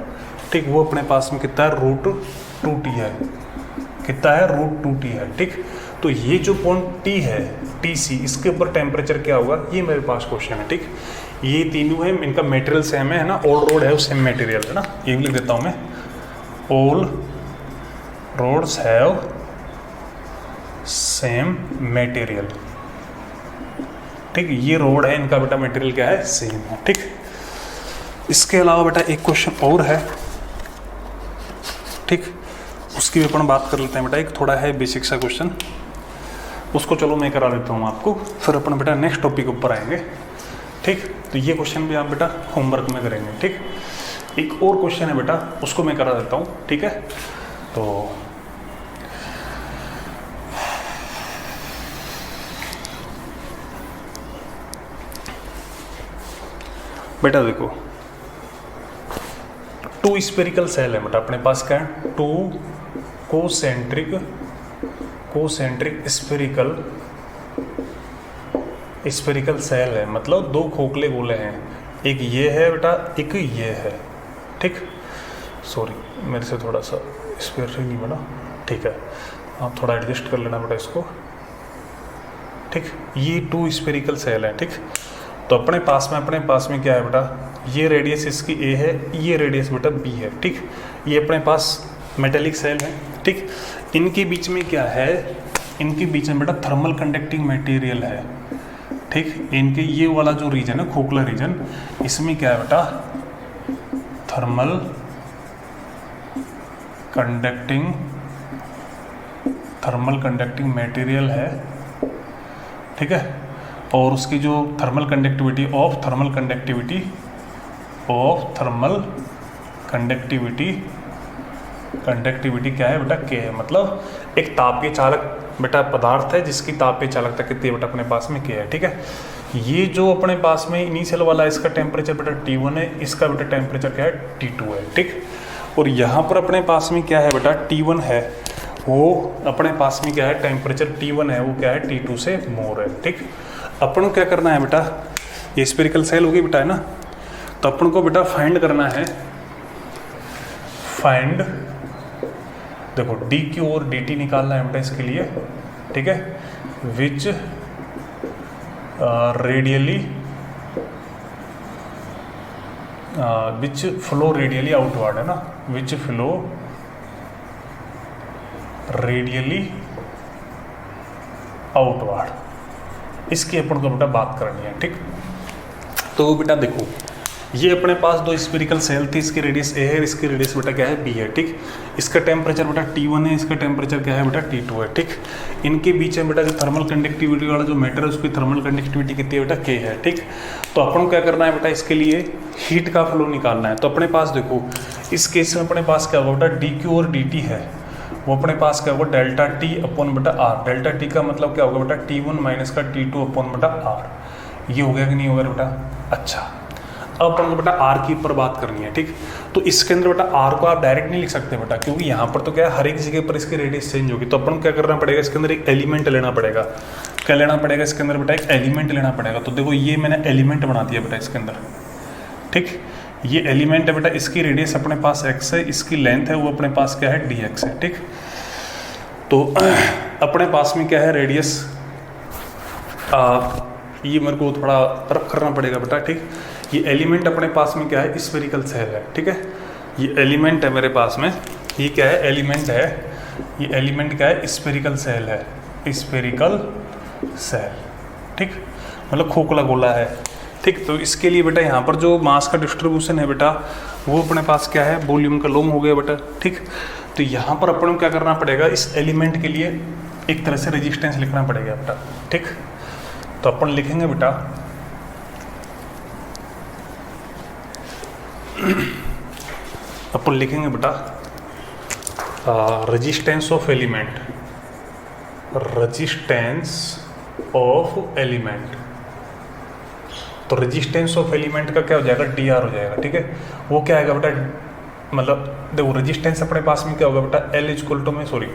ठीक, वो अपने पास में कितना है √2T है, कितना है √2T है, ठीक। तो ये जो पॉइंट T है TC, इसके ऊपर टेम्परेचर क्या होगा, ये मेरे पास क्वेश्चन है, ठीक। ये तीनों है, इनका मटेरियल सेम है ना, ऑल रोड है सेम मटेरियल, है ना, ये भी लिख देता हूँ मैं, all roads have same material, ठीक। ये रोड है, इनका बेटा मटेरियल क्या है, सेम है, ठीक। इसके अलावा बेटा एक क्वेश्चन और है, ठीक, उसकी भी अपन बात कर लेते हैं बेटा। एक थोड़ा है बेसिक सा क्वेश्चन, उसको चलो मैं करा देता हूँ आपको, फिर अपन बेटा नेक्स्ट टॉपिक ऊपर आएंगे, ठीक। तो ये क्वेश्चन भी आप बेटा होमवर्क में करेंगे, ठीक। एक और क्वेश्चन है बेटा, उसको मैं करा देता हूँ, ठीक है। तो बेटा देखो 2 स्फेरिकल सेल है बेटा अपने पास, क्या है 2 कोसेंट्रिक स्फेरिकल सेल है, मतलब 2 खोखले गोले हैं, एक ये है बेटा, एक ये है, ठीक। सॉरी मेरे से थोड़ा सा स्पेयर नहीं बना, ठीक है, आप थोड़ा एडजस्ट कर लेना बेटा इसको, ठीक। ये 2 स्फेरिकल सेल है, ठीक। तो अपने पास में क्या है बेटा, ये रेडियस इसकी A है, ये रेडियस बेटा B है, ठीक। ये अपने पास मेटेलिक सेल है, ठीक। इनके बीच में क्या है, इनके बीच में बेटा थर्मल कंडक्टिंग मटेरियल है, ठीक। इनके ये वाला जो रीजन है खोखला रीजन, इसमें क्या है बेटा थर्मल कंडक्टिंग मटेरियल है, ठीक है। और उसकी जो थर्मल कंडक्टिविटी कंडक्टिविटी क्या है बेटा, के है। मतलब एक तापीय चालक बेटा पदार्थ है जिसकी तापीय चालकता कितनी है बेटा अपने पास में, के है। ठीक है, ये जो अपने पास में इनिशियल वाला इसका टेम्परेचर बेटा T1 है, इसका बेटा टेम्परेचर क्या है, T2 है। ठीक, और यहाँ पर अपने पास में क्या है बेटा, T1 है, वो अपने पास में क्या है, टेम्परेचर T1 है, वो क्या है, T2 से मोर है। ठीक, अपन को क्या करना है बेटा, ये स्फेरिकल सेल होगी बेटा, है ना, तो अपन को बेटा फाइंड करना है, फाइंड, देखो dq और dt निकालना है बेटा इसके लिए। ठीक है, which radially which flow radially outward, है ना, विच फ्लो रेडियली आउटवर्ड, इसकी अपन को बेटा बात करनी है। ठीक, तो बेटा देखो ये अपने पास दो स्फेरिकल सेल थी, इसकी रेडियस a है, इसकी रेडियस बेटा क्या है, b है। ठीक, इसका टेम्परेचर बेटा T1 है, इसका टेम्परेचर क्या है बेटा, T2 है। ठीक, इनके बीच में बेटा जो थर्मल कंडक्टिविटी वाला जो मैटर है उसकी थर्मल कंडक्टिविटी कितनी है बेटा, k है। ठीक, तो अपन को क्या करना है बेटा, इसके लिए हीट का फ्लो निकालना है। तो अपने पास देखो इस केस में अपने पास क्या होगा बेटा, dq और dt है, वो अपने पास क्या होगा, डेल्टा टी अपॉन बेटा आर। डेल्टा टी का मतलब क्या होगा बेटा, T1 माइनस का T2 अपॉन बेटा आर। ये हो गया कि नहीं होगा बेटा। अच्छा, अब अपन को बेटा आर की ऊपर बात करनी है। ठीक, तो इसके अंदर बेटा आर को आप डायरेक्ट नहीं लिख सकते बेटा, क्योंकि यहाँ पर तो क्या है, हर एक जगह पर इसकी रेडियस चेंज होगी। तो अपन को क्या करना पड़ेगा, इसके अंदर एक एलिमेंट लेना पड़ेगा। क्या लेना पड़ेगा इसके अंदर बेटा, एक एलिमेंट लेना पड़ेगा। तो देखो ये मैंने एलिमेंट बना दिया बेटा इसके अंदर। ठीक, ये एलिमेंट है बेटा, इसकी रेडियस अपने पास x है, इसकी लेंथ है वो अपने पास क्या है, dx है। ठीक, तो अपने पास में क्या है, रेडियस, ये मेरे को थोड़ा रफ करना पड़ेगा बेटा। ठीक, ये एलिमेंट अपने पास में क्या है, स्फेरिकल सेल है। ठीक है, ये एलिमेंट है मेरे पास में, ये क्या है, एलिमेंट है, ये एलिमेंट क्या है, स्फेरिकल सेल है, स्फेरिकल सेल। ठीक, मतलब खोखला गोला है। ठीक, तो इसके लिए बेटा यहाँ पर जो मास का डिस्ट्रीब्यूशन है बेटा, वो अपने पास क्या है, वॉल्यूम का लॉग हो गया बेटा। ठीक, तो यहाँ पर अपन को क्या करना पड़ेगा, इस एलिमेंट के लिए एक तरह से रेजिस्टेंस लिखना पड़ेगा बेटा। ठीक, तो अपन लिखेंगे बेटा अपन लिखेंगे बेटा resistance of element, resistance of element. तो रेजिस्टेंस ऑफ एलिमेंट का क्या हो जाएगा, dr हो जाएगा। ठीक है, वो क्या आएगा बेटा, मतलब देखो रेजिस्टेंस अपने पास में क्या होगा बेटा, L इक्वल टू में सॉरी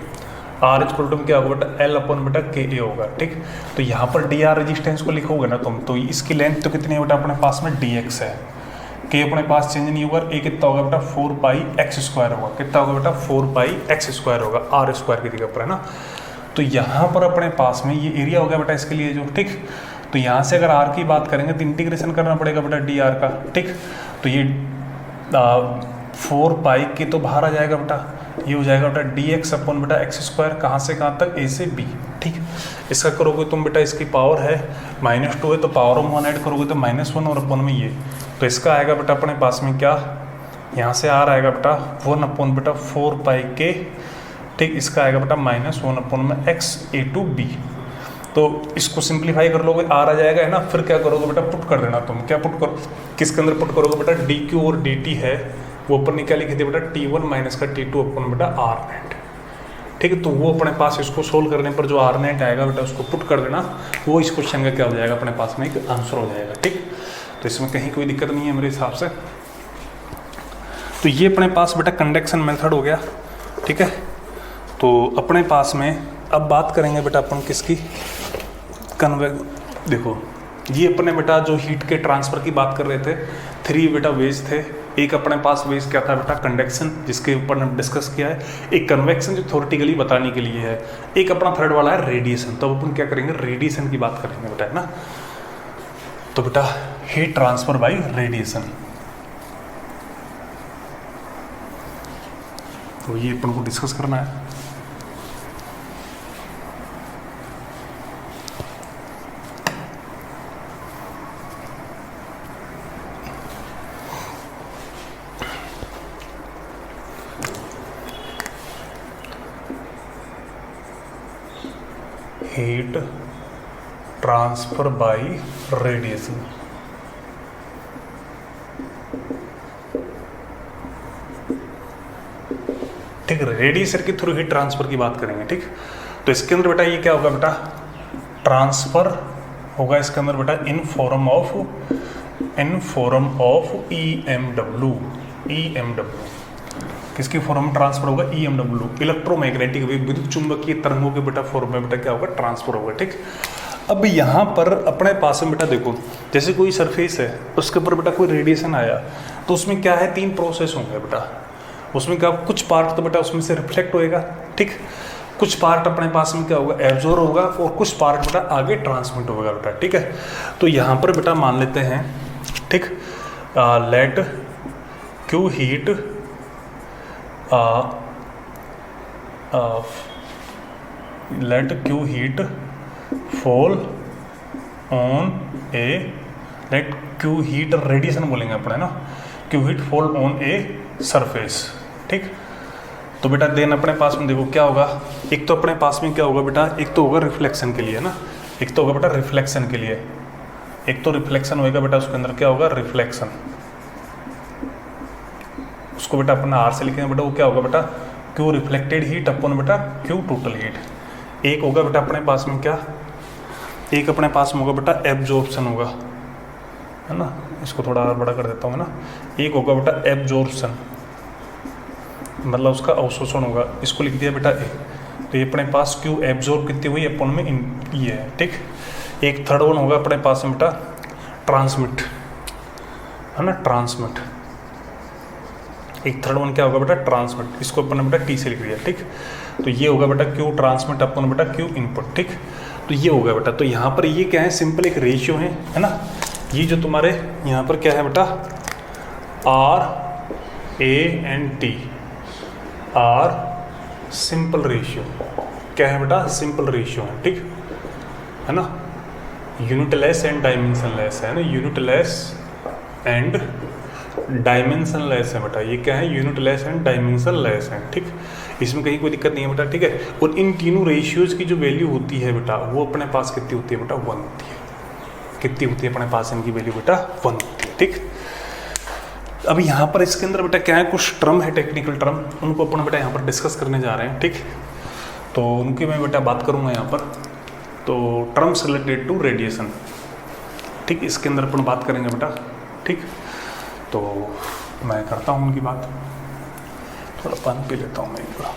R इक्वल टू में क्या होगा बेटा, L अपॉन बेटा KA होगा। ठीक, तो यहाँ पर dr रेजिस्टेंस को लिखोगे ना तुम, तो इसकी लेंथ तो कितनी है बेटा अपने पास में, dx है। K अपने पास चेंज नहीं होगा, A कितना होगा बेटा, 4 पाई x स्क्वायर होगा। कितना होगा बेटा, 4 पाई x स्क्वायर होगा, R स्क्वायर की जगह पर, है ना। तो यहाँ पर अपने पास में ये एरिया हो गया बेटा इसके लिए जो। ठीक, तो यहाँ से अगर R की बात करेंगे तो इंटीग्रेशन करना पड़ेगा बेटा dr का। ठीक, तो ये 4 पाई के तो बाहर आ जाएगा बेटा, ये हो जाएगा बेटा dx अपॉन बेटा x स्क्वायर, कहाँ से कहाँ तक, a से b। ठीक, इसका करोगे तुम बेटा, इसकी पावर है -2 है, तो पावर ऑफ 1 ऐड करोगे तो -1 और अपॉन में ये, तो इसका आएगा बेटा अपने पास में क्या, यहाँ से r आएगा बेटा 1 अपॉन बेटा 4 पाई के। ठीक, इसका आएगा बेटा -1 अपॉन में x a to b। तो इसको सिंप्लीफाई कर लोगे, r आ जाएगा, है ना। फिर क्या करोगे बेटा, पुट कर देना तुम। क्या पुट करो, किसके अंदर पुट करोगे बेटा, dq और dt है, वो ऊपर क्या लिखे थे बेटा, T1 माइनस का T2 अपन बेटा R नेट। ठीक है, तो वो अपने पास इसको सोल्व करने पर जो R नेट आएगा बेटा उसको पुट कर देना, वो इस क्वेश्चन का क्या हो जाएगा, अपने पास में एक आंसर हो जाएगा। ठीक, तो इसमें कहीं कोई दिक्कत नहीं है मेरे हिसाब से। तो ये अपने पास बेटा कंडक्शन मेथड हो गया। ठीक है, तो अपने पास में अब बात करेंगे बेटा अपन किसकी, देखो ये अपने बेटा जो हीट के ट्रांसफ़र की बात कर रहे थे, 3 बेटा वेज थे। एक अपने पास वेज क्या था बेटा, कंडक्शन, जिसके ऊपर हमने डिस्कस किया है। एक कन्वेक्शन जो थ्योरेटिकली बताने के लिए है। एक अपना थर्ड वाला है रेडिएशन। तो अपन क्या करेंगे, रेडिएशन की बात करेंगे बेटा, है ना। तो बेटा हीट ट्रांसफर बाय रेडिएशन, तो ये अपन को डिस्कस करना है। Heat transfer bye radiation. ठीक, रेडिएशन के थ्रू हीट ट्रांसफर की बात करेंगे। ठीक, तो इसके अंदर बेटा ये क्या होगा बेटा, ट्रांसफर होगा इसके अंदर बेटा इन फॉर्म ऑफ EMW। किसकी फॉर्म में ट्रांसफर होगा, EMW, इलेक्ट्रोमैग्नेटिक वेव, विद्युत चुंबकीय तरंगों के बेटा फॉर्म में बेटा क्या होगा, ट्रांसफर होगा। ठीक, अब यहाँ पर अपने पास में बेटा देखो, जैसे कोई सरफेस है उसके ऊपर बेटा कोई रेडिएशन आया तो उसमें क्या है, 3 प्रोसेस होंगे बेटा। उसमें क्या, कुछ पार्ट तो बेटा उसमें से रिफ्लेक्ट होएगा, ठीक, कुछ पार्ट अपने पास में क्या होगा, एब्जॉर्ब होगा, और कुछ पार्ट बेटा आगे ट्रांसमिट होगा बेटा। ठीक है, तो यहाँ पर बेटा मान लेते हैं, ठीक, let Q heat fall on A, let Q heat radiation बोलेंगे अपने ना, Q heat fall on A surface. ठीक, तो बेटा देन अपने पास में देखो क्या होगा, एक तो अपने पास में क्या होगा बेटा, एक तो होगा रिफ्लेक्शन के लिए ना, एक तो होगा बेटा रिफ्लेक्शन के लिए, एक तो रिफ्लेक्शन होएगा बेटा, उसके अंदर क्या होगा, रिफ्लेक्शन, उसको बेटा अपना आर से लिखेंगे बेटा, वो क्या होगा बेटा, क्यू रिफ्लेक्टेड हीट अपन बेटा क्यू टोटल हीट। एक होगा बेटा अपने पास में क्या, एक अपने पास में होगा बेटा एब्जॉर्प्शन होगा, है ना, इसको थोड़ा और बड़ा कर देता हूँ मैं ना, एक होगा बेटा एब्जॉर्प्शन, मतलब उसका अवशोषण होगा, इसको लिख दिया बेटा ए। तो ये अपने पास क्यू एब्जॉर्ब कितनी हुई अपन में ये है। ठीक, एक थर्ड वन होगा अपने पास में बेटा ट्रांसमिट, है ना, ट्रांसमिट, एक थर्ड वन क्या होगा बेटा, ट्रांसमिट, इसको अपन ने बेटा टी से लिख दिया। ठीक, तो ये होगा बेटा क्यू ट्रांसमिट अपन बेटा क्यू इनपुट। ठीक, तो ये होगा बेटा, तो यहाँ पर ये क्या है, सिंपल एक रेशियो है ना, ये जो तुम्हारे यहाँ पर क्या है बेटा, R/A/T, आर सिंपल रेशियो, क्या है बेटा, सिंपल रेशियो है। ठीक है ना, यूनिटलेस एंड डायमेंशनलेस है ना, यूनिटलेस एंड डायमेंशनलेस है बेटा, ये क्या है, यूनिटलेस एंड डायमेंशनलेस है। ठीक, इसमें कहीं कोई दिक्कत नहीं है बेटा। ठीक है, और इन तीनों रेशियोज की जो वैल्यू होती है बेटा, वो अपने पास कितनी होती है बेटा, 1 होती है। कितनी होती है अपने पास इनकी वैल्यू बेटा, 1 होती है। ठीक, अब यहाँ पर इसके अंदर बेटा क्या है, कुछ टर्म है, टेक्निकल टर्म, उनको अपन बेटा यहाँ पर डिस्कस करने जा रहे हैं। ठीक, तो उनकी मैं बेटा बात करूँगा यहाँ पर, तो टर्म्स रिलेटेड टू रेडिएशन। ठीक, इसके अंदर अपन बात करेंगे बेटा। ठीक, तो मैं करता हूँ उनकी बात, थोड़ा पानी पी लेता हूँ मैं एक बार।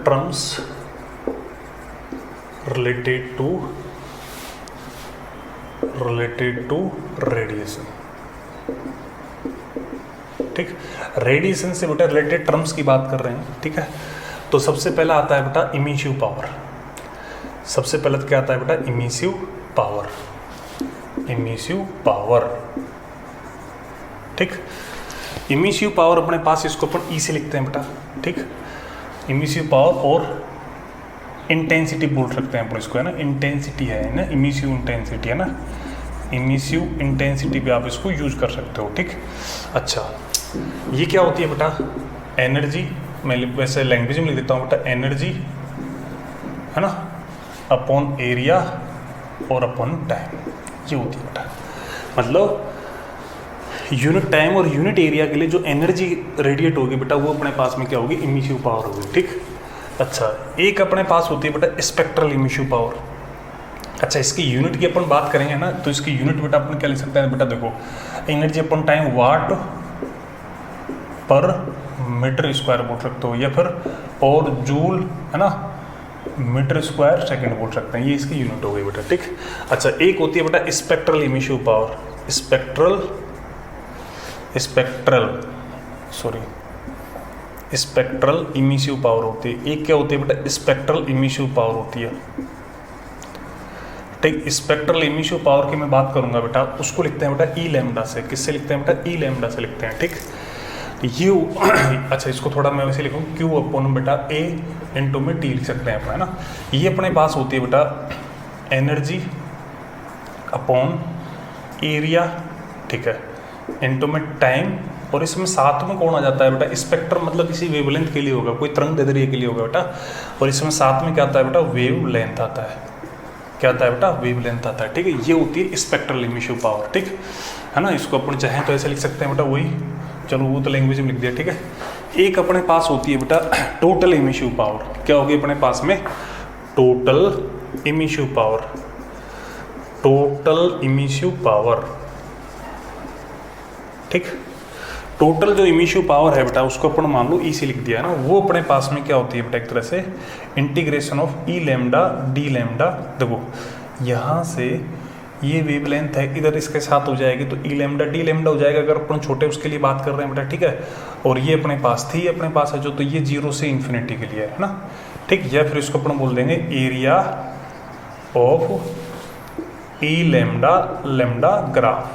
Terms related to radiation. ठीक, रेडिएशन से बेटा रिलेटेड टर्म्स की बात कर रहे हैं। ठीक है, तो सबसे पहला आता है बेटा इमिसिव पावर। सबसे पहले तो क्या आता है बेटा, इमिसिव पावर, इमिसिव पावर। ठीक, इमिसिव पावर अपने पास, इसको अपन ई से लिखते हैं बेटा। ठीक, इमिसिव पावर और इंटेंसिटी बोल सकते हैं अपन इसको, है ना, इंटेंसिटी है ना, इमिसिव इंटेंसिटी है ना, इमिसिव इंटेंसिटी भी आप इसको यूज कर सकते हो। ठीक, अच्छा, ये क्या होती है बेटा, एनर्जी, मैं वैसे लैंग्वेज में लिख देता हूँ बेटा, एनर्जी है ना, अपॉन एरिया और अपॉन टाइम, ये होती है बेटा। मतलब यूनिट टाइम और यूनिट एरिया के लिए जो एनर्जी रेडिएट होगी बेटा, वो अपने पास में क्या होगी, इमिसिव पावर होगी। ठीक, अच्छा, एक अपने पास होती है बेटा स्पेक्ट्रल इमिसिव पावर। अच्छा, इसकी यूनिट की अपन बात करेंगे ना, तो इसकी यूनिट बेटा अपन क्या लिख सकते हैं बेटा, देखो एनर्जी अपन टाइम वाट पर मीटर स्क्वायर बोल सकते हो, या फिर और जूल है ना, मीटर स्क्वायर सेकंड बोल सकते हैं, ये इसकी यूनिट हो गई बेटा। ठीक, अच्छा, एक होती है बेटा spectral emissive power, spectral emissive power होती है। एक क्या होती है बेटा, स्पेक्ट्रल इमिसिव पावर होती है। ठीक। स्पेक्ट्रल इमिसिव पावर की मैं बात करूंगा बेटा, उसको लिखते हैं बेटा ई लैम्डा से। किससे लिखते हैं बेटा? ई लैम्डा से लिखते हैं। ठीक। यू अच्छा, इसको थोड़ा मैं वैसे लिखूँ, क्यू अपॉन बेटा ए इंटू में टी लिख सकते हैं अपना, है ना। ये अपने पास होती है बेटा एनर्जी अपॉन एरिया, ठीक है, इंटू में टाइम, और इसमें साथ में कौन आ जाता है बेटा? स्पेक्ट्रम, मतलब किसी वेवलेंथ के लिए होगा, कोई तरंग दैर्ध्य के लिए होगा बेटा। और इसमें साथ में क्या आता है बेटा? वेव लेंथ आता है। क्या आता है बेटा? वेव लेंथ आता है। ठीक है, ये होती है स्पेक्ट्रल इमिसिव पावर। ठीक है ना। इसको अपन चाहें तो ऐसे लिख सकते हैं बेटा, वही, चलो वो तो लैंग्वेज में लिख दिया। ठीक है। एक अपने पास होती है बेटा टोटल इमिसिव पावर। क्या होगी अपने पास में? Total emissive power. Total emissive power, ठीक। टोटल जो इमिसिव पावर है बेटा, उसको अपन मान लो ई से लिख दिया है ना। वो अपने पास में क्या होती है बेटा? एक तरह से integration of E lambda D lambda. देखो यहाँ से ये वेवलेंथ है, इधर इसके साथ हो जाएगी तो ई लैम्डा डी लैम्डा हो जाएगा, अगर अपन छोटे उसके लिए बात कर रहे हैं बेटा। ठीक है। और ये अपने पास थी, अपने पास है जो, तो ये 0 से इन्फिनिटी के लिए है ना। ठीक। या फिर इसको अपन बोल देंगे area of E lambda lambda graph.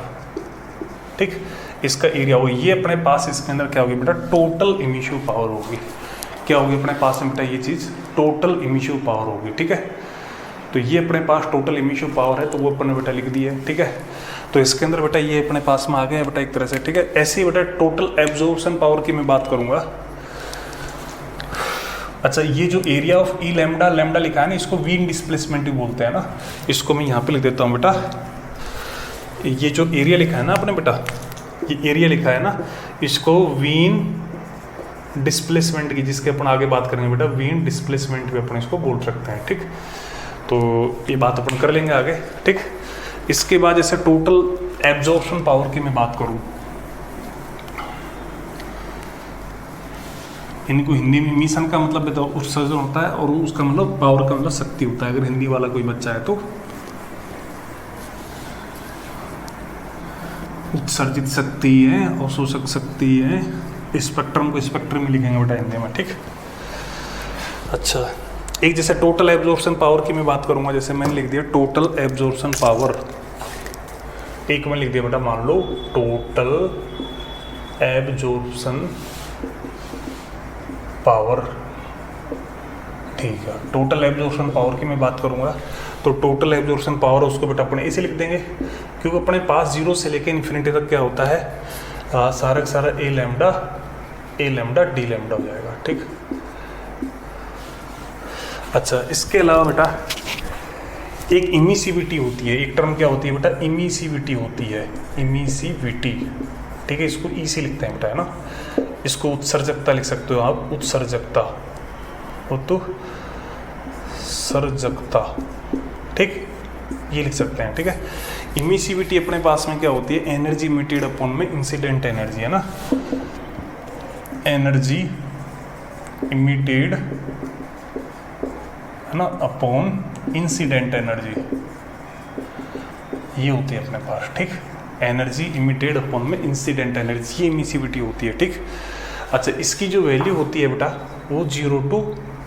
ठीक। इसका एरिया हो, ये अपने पास इसके अंदर क्या होगी बेटा? टोटल इमिसिव पावर होगी। क्या होगी अपने पास में बेटा? ये चीज़ टोटल इमिसिव पावर होगी। ठीक है। तो ये अपने पास टोटल इमिसिव पावर है, तो वो अपन ने बेटा लिख दी है। ठीक है। तो इसके अंदर बेटा ये अपने पास में आ गया बेटा एक तरह से। ठीक है। ऐसे ही बेटा टोटल एब्जॉर्प्शन पावर की मैं बात करूंगा। अच्छा, ये जो area of E lambda lambda लिखा है ना, इसको वीन डिस्प्लेसमेंट भी बोलते हैं ना। इसको मैं यहाँ पे लिख देता हूँ बेटा। ये जो एरिया लिखा है ना आपने बेटा, ये एरिया लिखा है ना, इसको वीन डिस्प्लेसमेंट की, जिसके अपन आगे बात करेंगे बेटा, वीन डिस्प्लेसमेंट भी अपन इसको बोल सकते हैं। ठीक। तो ये बात अपन कर लेंगे आगे। ठीक। इसके बाद जैसे टोटल एब्जॉर्प्शन पावर की मैं बात करूं, इनको हिंदी में मिशन का मतलब तो उत्सर्जन होता है, और उसका मतलब पावर का मतलब शक्ति होता है, अगर हिंदी वाला कोई बच्चा है तो। उत्सर्जित शक्ति है, अवशोषक शक्ति है। स्पेक्ट्रम को स्पेक्ट्रम में लिखेंगे बेटा हिंदी में। ठीक। अच्छा, एक जैसे टोटल एब्जॉर्प्शन पावर की मैं बात करूंगा, जैसे मैंने लिख दिया टोटल एब्जॉर्प्शन पावर। एक में लिख दिया बेटा, मान लो टोटल एब्जॉर्प्शन पावर। ठीक है। टोटल एब्जॉर्प्शन पावर की मैं बात करूंगा, तो टोटल एब्जॉर्प्शन पावर उसको बेटा अपने ऐसे लिख देंगे, क्योंकि अपने पास 0 से लेकर इन्फिनिटी तक क्या होता है, सारा का सारा ए लैम्डा डी लैम्डा हो जाएगा। ठीक। अच्छा, इसके अलावा बेटा एक इमिसिविटी होती है, एक टर्म क्या होती है बेटा? इमिसिविटी होती है। इमिसिविटी, ठीक है। इसको ई से लिखते हैं बेटा, है ना। इसको उत्सर्जकता लिख सकते हो आप, उत्सर्जकता, उत्सर्जकता। ठीक, ये लिख सकते हैं। ठीक है। इमिसिविटी अपने पास में क्या होती है? एनर्जी इमिटेड अपॉन में इंसिडेंट एनर्जी, है ना। एनर्जी इमिटेड, है ना, अपॉन इंसिडेंट एनर्जी, ये होती है अपने पास। ठीक। एनर्जी इमिटेड अपॉन में इंसिडेंट एनर्जी, ये इमिसिविटी होती है। ठीक। अच्छा, इसकी जो वैल्यू होती है बेटा, वो 0 to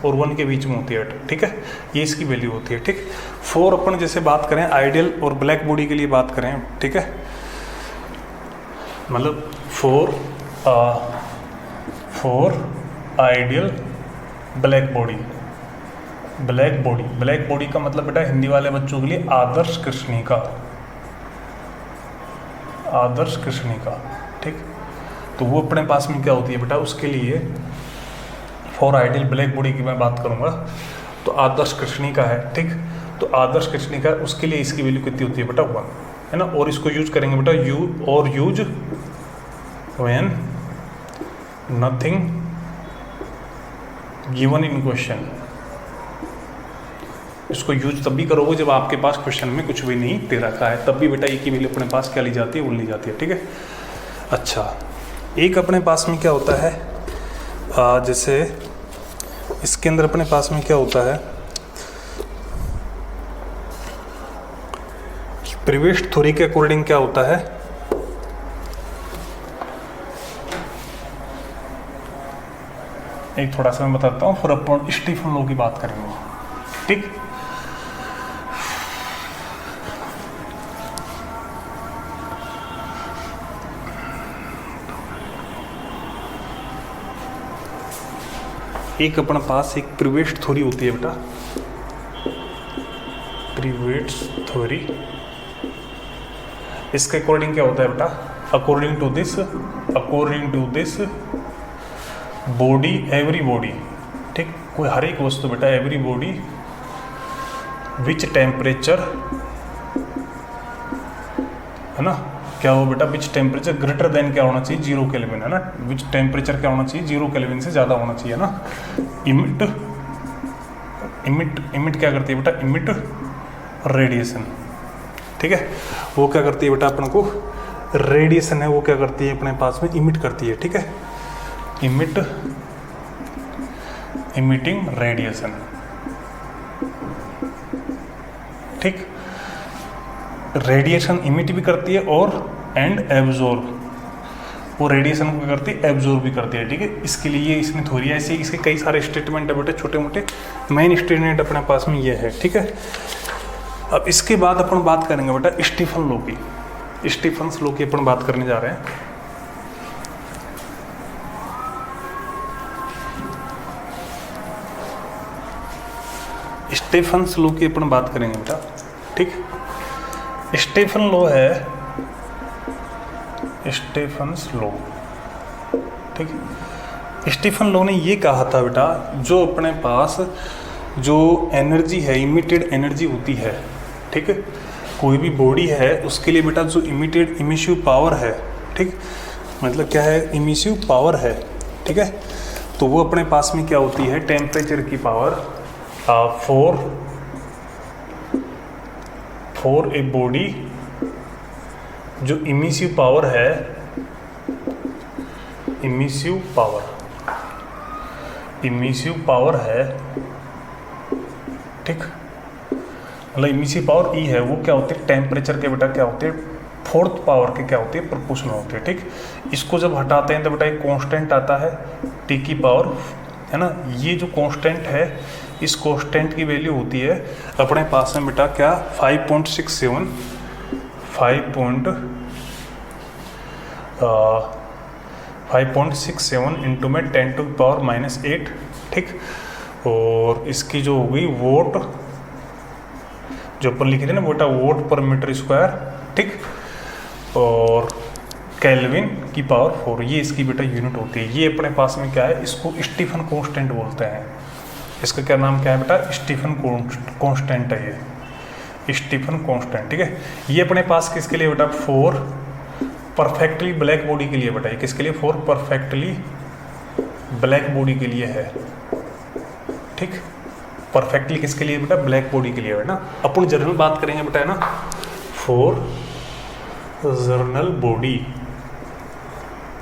1 के बीच में होती है बेटा। ठीक है। ये इसकी वैल्यू होती है। ठीक। 4 अपन जैसे बात करें आइडियल और ब्लैक बॉडी के लिए बात करें, ठीक है, मतलब 4 ideal black body. Black body का मतलब बेटा हिंदी वाले बच्चों के लिए आदर्श कृष्णिका, आदर्श कृष्णिका। ठीक। तो वो अपने पास में क्या होती है बेटा? उसके लिए 4 आइडियल ब्लैक बॉडी की मैं बात करूंगा, तो आदर्श कृष्णिका है। ठीक। तो आदर्श कृष्णिका, उसके लिए इसकी वैल्यू कितनी होती है बेटा? 1, है ना। और इसको यूज करेंगे बेटा use when nothing given in question. इसको यूज तब भी करोगे जब आपके पास क्वेश्चन में कुछ भी नहीं दे रखा है, तब भी बेटा एक ही वैल्यू अपने पास क्या ली जाती है? वो ली जाती है। ठीक है। अच्छा, एक अपने पास में क्या होता है, जैसे इसके अंदर अपने पास में क्या होता है, प्रीवियस थ्योरी के अकॉर्डिंग क्या होता है, एक थोड़ा सा मैं बताता हूँ, फिर अपन स्टीफन लॉ की बात करेंगे। ठीक। एक अपने पास एक प्रीवेट्स थ्योरी होती है बेटा, प्रीवेट्स थ्योरी। इसके अकॉर्डिंग क्या होता है बेटा, according to this body, every body, ठीक, कोई हर एक वस्तु बेटा, एवरी बॉडी विच टेम्परेचर, है ना, क्या हो बेटा, विच टेम्परेचर ग्रेटर देन क्या होना चाहिए, 0 केल्विन, है ना, विच टेम्परेचर क्या होना चाहिए, 0 केल्विन से ज़्यादा होना चाहिए, ना। इमिट क्या करती है बेटा, इमिट रेडिएशन, ठीक है, वो क्या करती है बेटा, अपन को रेडिएशन है वो क्या करती है अपने पास में, इमिट करती है, ठीक है, इमिटिंग रेडिएशन, ठीक, रेडिएशन इमिट भी करती है और एंड एब्जॉर्ब, वो रेडिएशन को करती है, एब्जॉर्ब भी करती है, ठीक है। इसके लिए इसमें थ्योरी ऐसी, इसके कई सारे स्टेटमेंट है बेटे, छोटे मोटे, मेन स्टेटमेंट अपने पास में ये है, ठीक है। अब इसके बाद अपन बात करेंगे बेटा स्टीफन लॉ की, स्टीफन्स लॉ की अपन बात करने जा रहे हैं। स्टीफन्स लॉ की अपन बात करेंगे बेटा, ठीक। स्टीफन लॉ है, स्टीफन्स लॉ, ठीक। स्टीफन लॉ ने ये कहा था बेटा, जो अपने पास जो एनर्जी है, इमिटेड एनर्जी होती है, ठीक है, कोई भी बॉडी है उसके लिए बेटा जो इमिटेड इमिसिव पावर है, ठीक, मतलब क्या है, इमिसिव पावर है, ठीक है, तो वो अपने पास में क्या होती है, टेम्परेचर की पावर फॉर ए बॉडी, जो इमिसिव पावर है, इमिसिव पावर है, ठीक, मतलब इमिसिव पावर ई है, वो क्या होती है, टेम्परेचर के बेटा क्या होते हैं, फोर्थ पावर के क्या होती है, प्रोपोर्शनल होती है, ठीक। इसको जब हटाते हैं तो बेटा एक कांस्टेंट आता है, टी की पावर, है ना, ये जो कांस्टेंट है, इस कांस्टेंट की वैल्यू होती है अपने पास में बेटा क्या, 5.67 इंटू में 10⁻⁸, ठीक, और इसकी जो हो गई वोट, जो अपन लिखे थे ना बेटा, वोट पर मीटर स्क्वायर, ठीक, और केल्विन की पावर 4, ये इसकी बेटा यूनिट होती है। ये अपने पास में क्या है, इसको स्टीफन कांस्टेंट बोलते हैं। इसका क्या नाम क्या है बेटा, स्टीफन कांस्टेंट है, ये स्टीफन कांस्टेंट, ठीक है। ये अपने पास किसके लिए बेटा, फॉर परफेक्टली ब्लैक बॉडी के लिए बेटा, ये किसके लिए, फॉर परफेक्टली ब्लैक बॉडी के लिए है, ठीक, परफेक्टली किसके लिए बेटा, ब्लैक बॉडी के लिए है ना। अपन जनरल बात करेंगे बेटा, है ना, फॉर जर्नल बॉडी,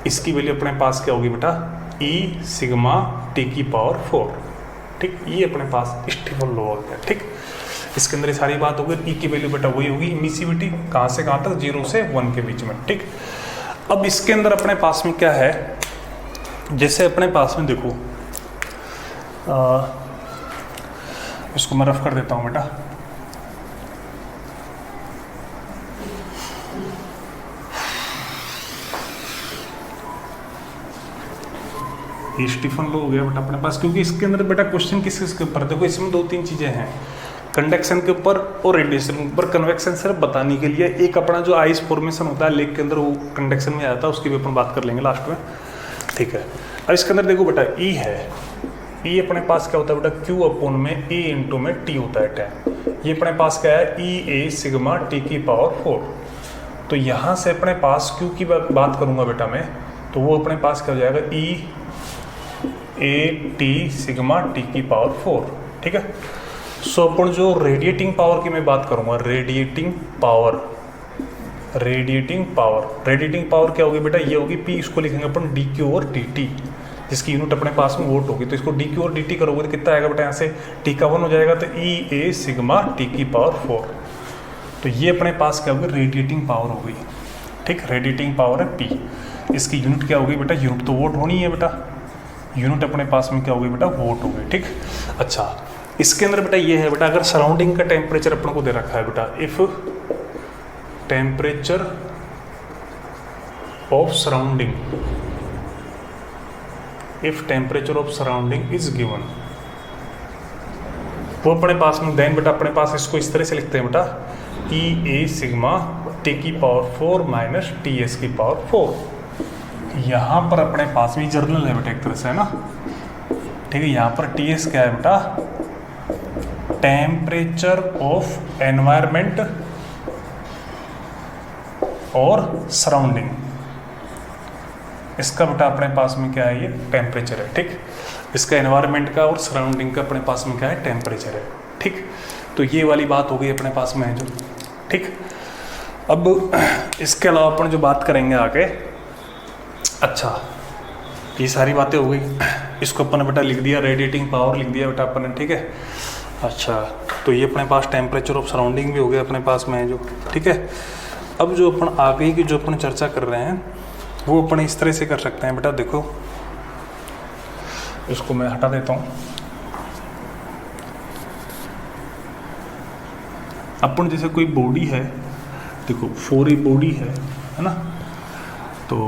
इसकी वैल्यू अपने पास क्या होगी बेटा, ई सिग्मा टी की पावर 4, ठीक, ये अपने पास स्टीफन लॉ हो गया, ठीक। इसके अंदर ये सारी बात होगी, ई की वैल्यू बेटा वही होगी, इमिसिविटी कहाँ से कहाँ तक, 0 से 1 के बीच में, ठीक। अब इसके अंदर अपने पास में क्या है, जैसे अपने पास में देखो, इसको मैं रफ कर देता हूँ बेटा, स्टीफन लॉ हो गया बेटा अपने पास, क्योंकि इसके अंदर बेटा क्वेश्चन किस के ऊपर, देखो इसमें 2-3 चीजें हैं, कंडक्शन के ऊपर और रेडिएशन के ऊपर। कन्वेक्शन सिर्फ बताने के लिए, एक अपना जो आइस फॉर्मेशन होता है लेक के अंदर, वो कंडक्शन में आता है, उसकी भी अपन बात कर लेंगे लास्ट में, ठीक है। अब इसके अंदर देखो बेटा ई है, ई अपने पास क्या होता है बेटा, क्यू अपॉन में ए इंटू में टी होता है टाइम, ये अपने पास क्या है, ई ए सिग्मा टी की पावर 4। तो यहाँ से अपने पास क्यू की बात करूँगा बेटा मैं, तो वो अपने पास क्या हो जाएगा, ई ए टी सिग्मा टी की पावर 4, ठीक है। सो अपन जो रेडिएटिंग पावर की मैं बात करूंगा, रेडिएटिंग पावर क्या होगी बेटा, ये होगी पी, इसको लिखेंगे अपन डी क्यू और डी टी, जिसकी यूनिट अपने पास में वोट होगी। तो इसको डी क्यू और डी टी करोगे तो कितना आएगा बेटा, यहाँ से टी का 1 हो जाएगा, तो ई ए सिग्मा टी की पावर 4। तो ये अपने पास क्या होगी, रेडिएटिंग पावर हो गई, ठीक, रेडिएटिंग पावर है पी। इसकी यूनिट क्या होगी बेटा, यूनिट तो वोट होनी है बेटा, यूनिट अपने पास में क्या होगी बेटा, वोट हो गई, ठीक। अच्छा, इसके अंदर बेटा ये है बेटा, अगर सराउंडिंग का टेम्परेचर अपन को दे रखा है बेटा, if temperature of surrounding if temperature of surrounding is given, वो अपने पास में देन बेटा अपने पास इसको इस तरह से लिखते हैं बेटा ई ए सिग्मा टी की पावर 4 माइनस टी एस की पावर 4। यहाँ पर अपने पास में जर्नल है बेटा एक तरह से, है ना, ठीक है। यहाँ पर टी एस क्या है बेटा, टेम्परेचर ऑफ एनवायरमेंट और सराउंडिंग, इसका बेटा अपने पास में क्या है, ये टेम्परेचर है, ठीक। इसका एनवायरनमेंट का और सराउंडिंग का अपने पास में क्या है, टेम्परेचर है, ठीक। तो ये वाली बात हो गई अपने पास में है जो, ठीक। अब इसके अलावा अपन जो बात करेंगे आगे, अच्छा ये सारी बातें हो गई, इसको अपन ने बेटा लिख दिया, रेडिएटिंग पावर लिख दिया बेटा अपन ने, ठीक है। अच्छा तो ये अपने पास टेम्परेचर ऑफ सराउंडिंग भी हो गया अपने पास में है जो, ठीक है। अब जो अपन आगे की जो अपन चर्चा कर रहे हैं वो अपन इस तरह से कर सकते हैं बेटा, देखो इसको मैं हटा देता हूँ। अपन जैसे कोई बॉडी है, देखो 4A बॉडी है ना, तो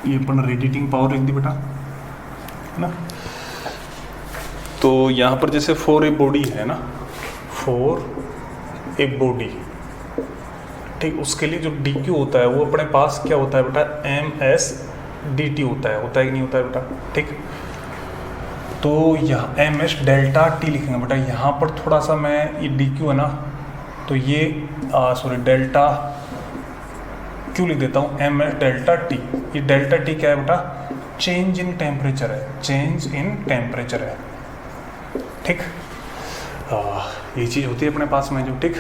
ये अपन रेडिएटिंग पावर लिख दी बेटा, है ना। तो यहाँ पर जैसे 4A बॉडी है ना, 4A बॉडी, ठीक। उसके लिए जो DQ होता है वो अपने पास क्या होता है बेटा, MS DT होता है कि नहीं होता है बेटा, ठीक। तो यहाँ MS डेल्टा T लिखेंगे बेटा, यहाँ पर थोड़ा सा मैं ये DQ है ना, तो ये सॉरी डेल्टा Q लिख देता हूँ, MS डेल्टा T। ये डेल्टा T क्या है बेटा, चेंज इन टेम्परेचर है, चेंज इन टेम्परेचर है, ठीक। ये चीज़ होती है अपने पास में जो, ठीक।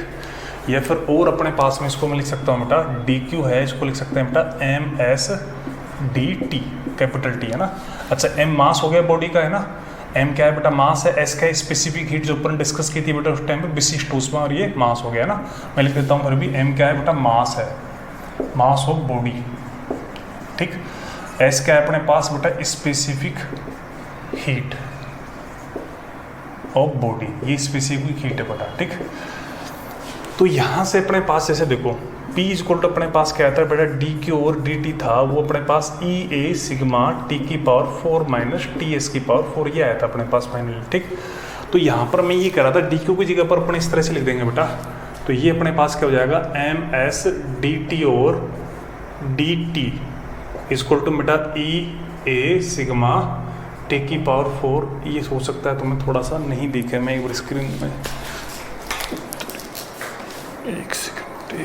या फिर और अपने पास में इसको मैं लिख सकता हूँ बेटा, DQ है, इसको लिख सकते हैं बेटा MS DT, कैपिटल T है ना। अच्छा M मास हो गया बॉडी का, है ना, M क्या है बेटा, मास है, S क्या है, स्पेसिफिक हीट जो अपन डिस्कस की थी बेटा उस टाइम पे, विशिष्ट ऊष्मा, और ये मास हो गया ना। मैं लिख देता हूँ फिर भी, M क्या है बेटा, मास है, मास ऑफ बॉडी, ठीक। S क्या है अपने पास बेटा, स्पेसिफिक हीट ऑफ बॉडी, ये स्पेसिफिक हीट है बेटा, ठीक। तो यहाँ से अपने पास जैसे देखो P इक्वल टू अपने पास क्या आता है बेटा, DQ और DT था, वो अपने पास EA सिग्मा T की पावर 4 माइनस TS की पावर 4 ये आया था अपने पास फाइनली, ठीक। तो यहाँ पर मैं ये कह रहा था DQ की जगह पर अपन इस तरह से लिख देंगे बेटा, तो ये अपने पास क्या हो जाएगा, MS DT और DT इक्वल टू बेटा EA सिग्मा T की पावर 4। ये हो सकता है तुम्हें थोड़ा सा नहीं दिखे, मैं एक बार स्क्रीन में एक सेकंड बेटा,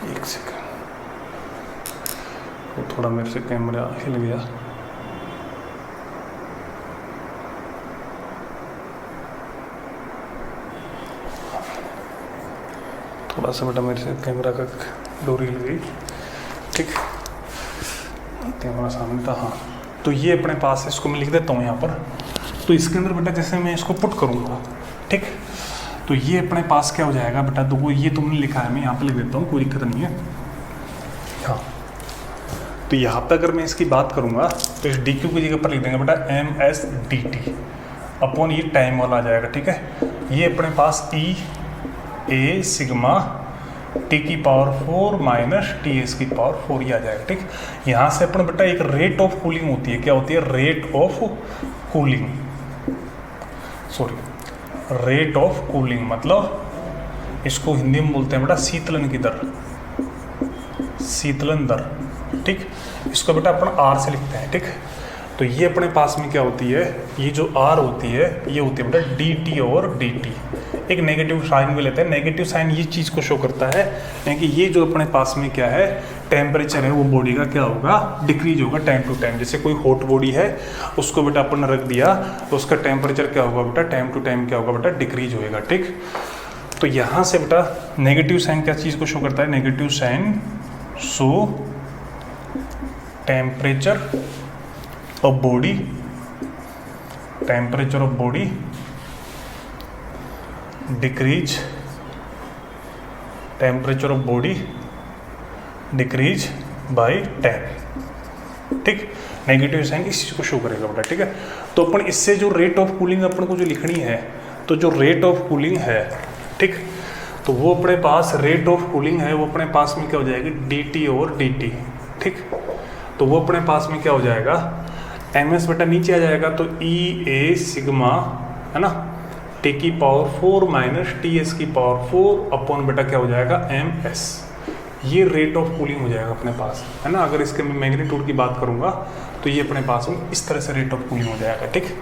एक सेकंड, वो थोड़ा मेरे से कैमरा हिल गया। थोड़ा सा बेटा मेरे से कैमरा का डोरी हिल गई, ठीक। कैमरा सामने था, हाँ। तो ये अपने पास है, इसको मैं लिख देता हूँ यहाँ पर। तो इसके अंदर बेटा जैसे मैं इसको पुट करूँगा, ठीक, तो ये अपने पास क्या हो जाएगा बेटा, तो ये तुमने लिखा है, मैं यहाँ पे लिख देता हूँ, कोई दिक्कत नहीं है, हाँ। तो यहाँ पे अगर मैं इसकी बात करूँगा तो इस DQ की जगह पर लिख देंगे बेटा MS DT अपॉन ये टाइम वाला आ जाएगा, ठीक है। ये अपने पास EA सिग्मा T की पावर 4 माइनस TS की पावर 4 ये आ जाएगा, ठीक। यहाँ से अपन बेटा एक रेट ऑफ कूलिंग होती है, क्या होती है, rate of cooling, sorry rate of cooling, मतलब इसको हिंदी में बोलते हैं बेटा शीतलन की दर, शीतलन दर, ठीक। इसको बेटा अपन R से लिखते हैं, ठीक। तो ये अपने पास में क्या होती है, ये जो R होती है ये होती है बेटा DT और DT। एक नेगेटिव साइन भी लेते हैं, नेगेटिव साइन ये चीज़ को शो करता है कि ये जो अपने पास में क्या है, टेम्परेचर है वो बॉडी का क्या होगा, डिक्रीज होगा टाइम टू टाइम। जैसे कोई हॉट बॉडी है उसको बेटा अपन ने रख दिया तो उसका टेम्परेचर क्या होगा बेटा, टाइम टू टाइम क्या होगा बेटा, डिक्रीज होएगा, ठीक। तो यहाँ से बेटा नेगेटिव साइन क्या चीज़ को शो करता है, negative sign show temperature of body, temperature of body decrease, temperature of body decrease by 10, ठीक। नेगेटिव साइन इस चीज़ को शो करेगा बेटा, ठीक है। तो अपन इससे जो रेट ऑफ कूलिंग अपन को जो लिखनी है तो जो रेट ऑफ कूलिंग है, ठीक, तो वो अपने पास रेट ऑफ कूलिंग है, वो अपने पास में क्या हो जाएगी, dt और dt, ठीक। तो वो अपने पास में क्या हो जाएगा, ms बेटा नीचे आ जाएगा, तो E a सिग्मा, है ना, t की पावर 4 माइनस ts की पावर 4 अपॉन बेटा क्या हो जाएगा, ms। ये रेट ऑफ कूलिंग हो जाएगा अपने पास, है ना। अगर इसके मैं मैग्नीट्यूड की बात करूंगा तो ये अपने पास में इस तरह से रेट ऑफ कूलिंग हो जाएगा, ठीक।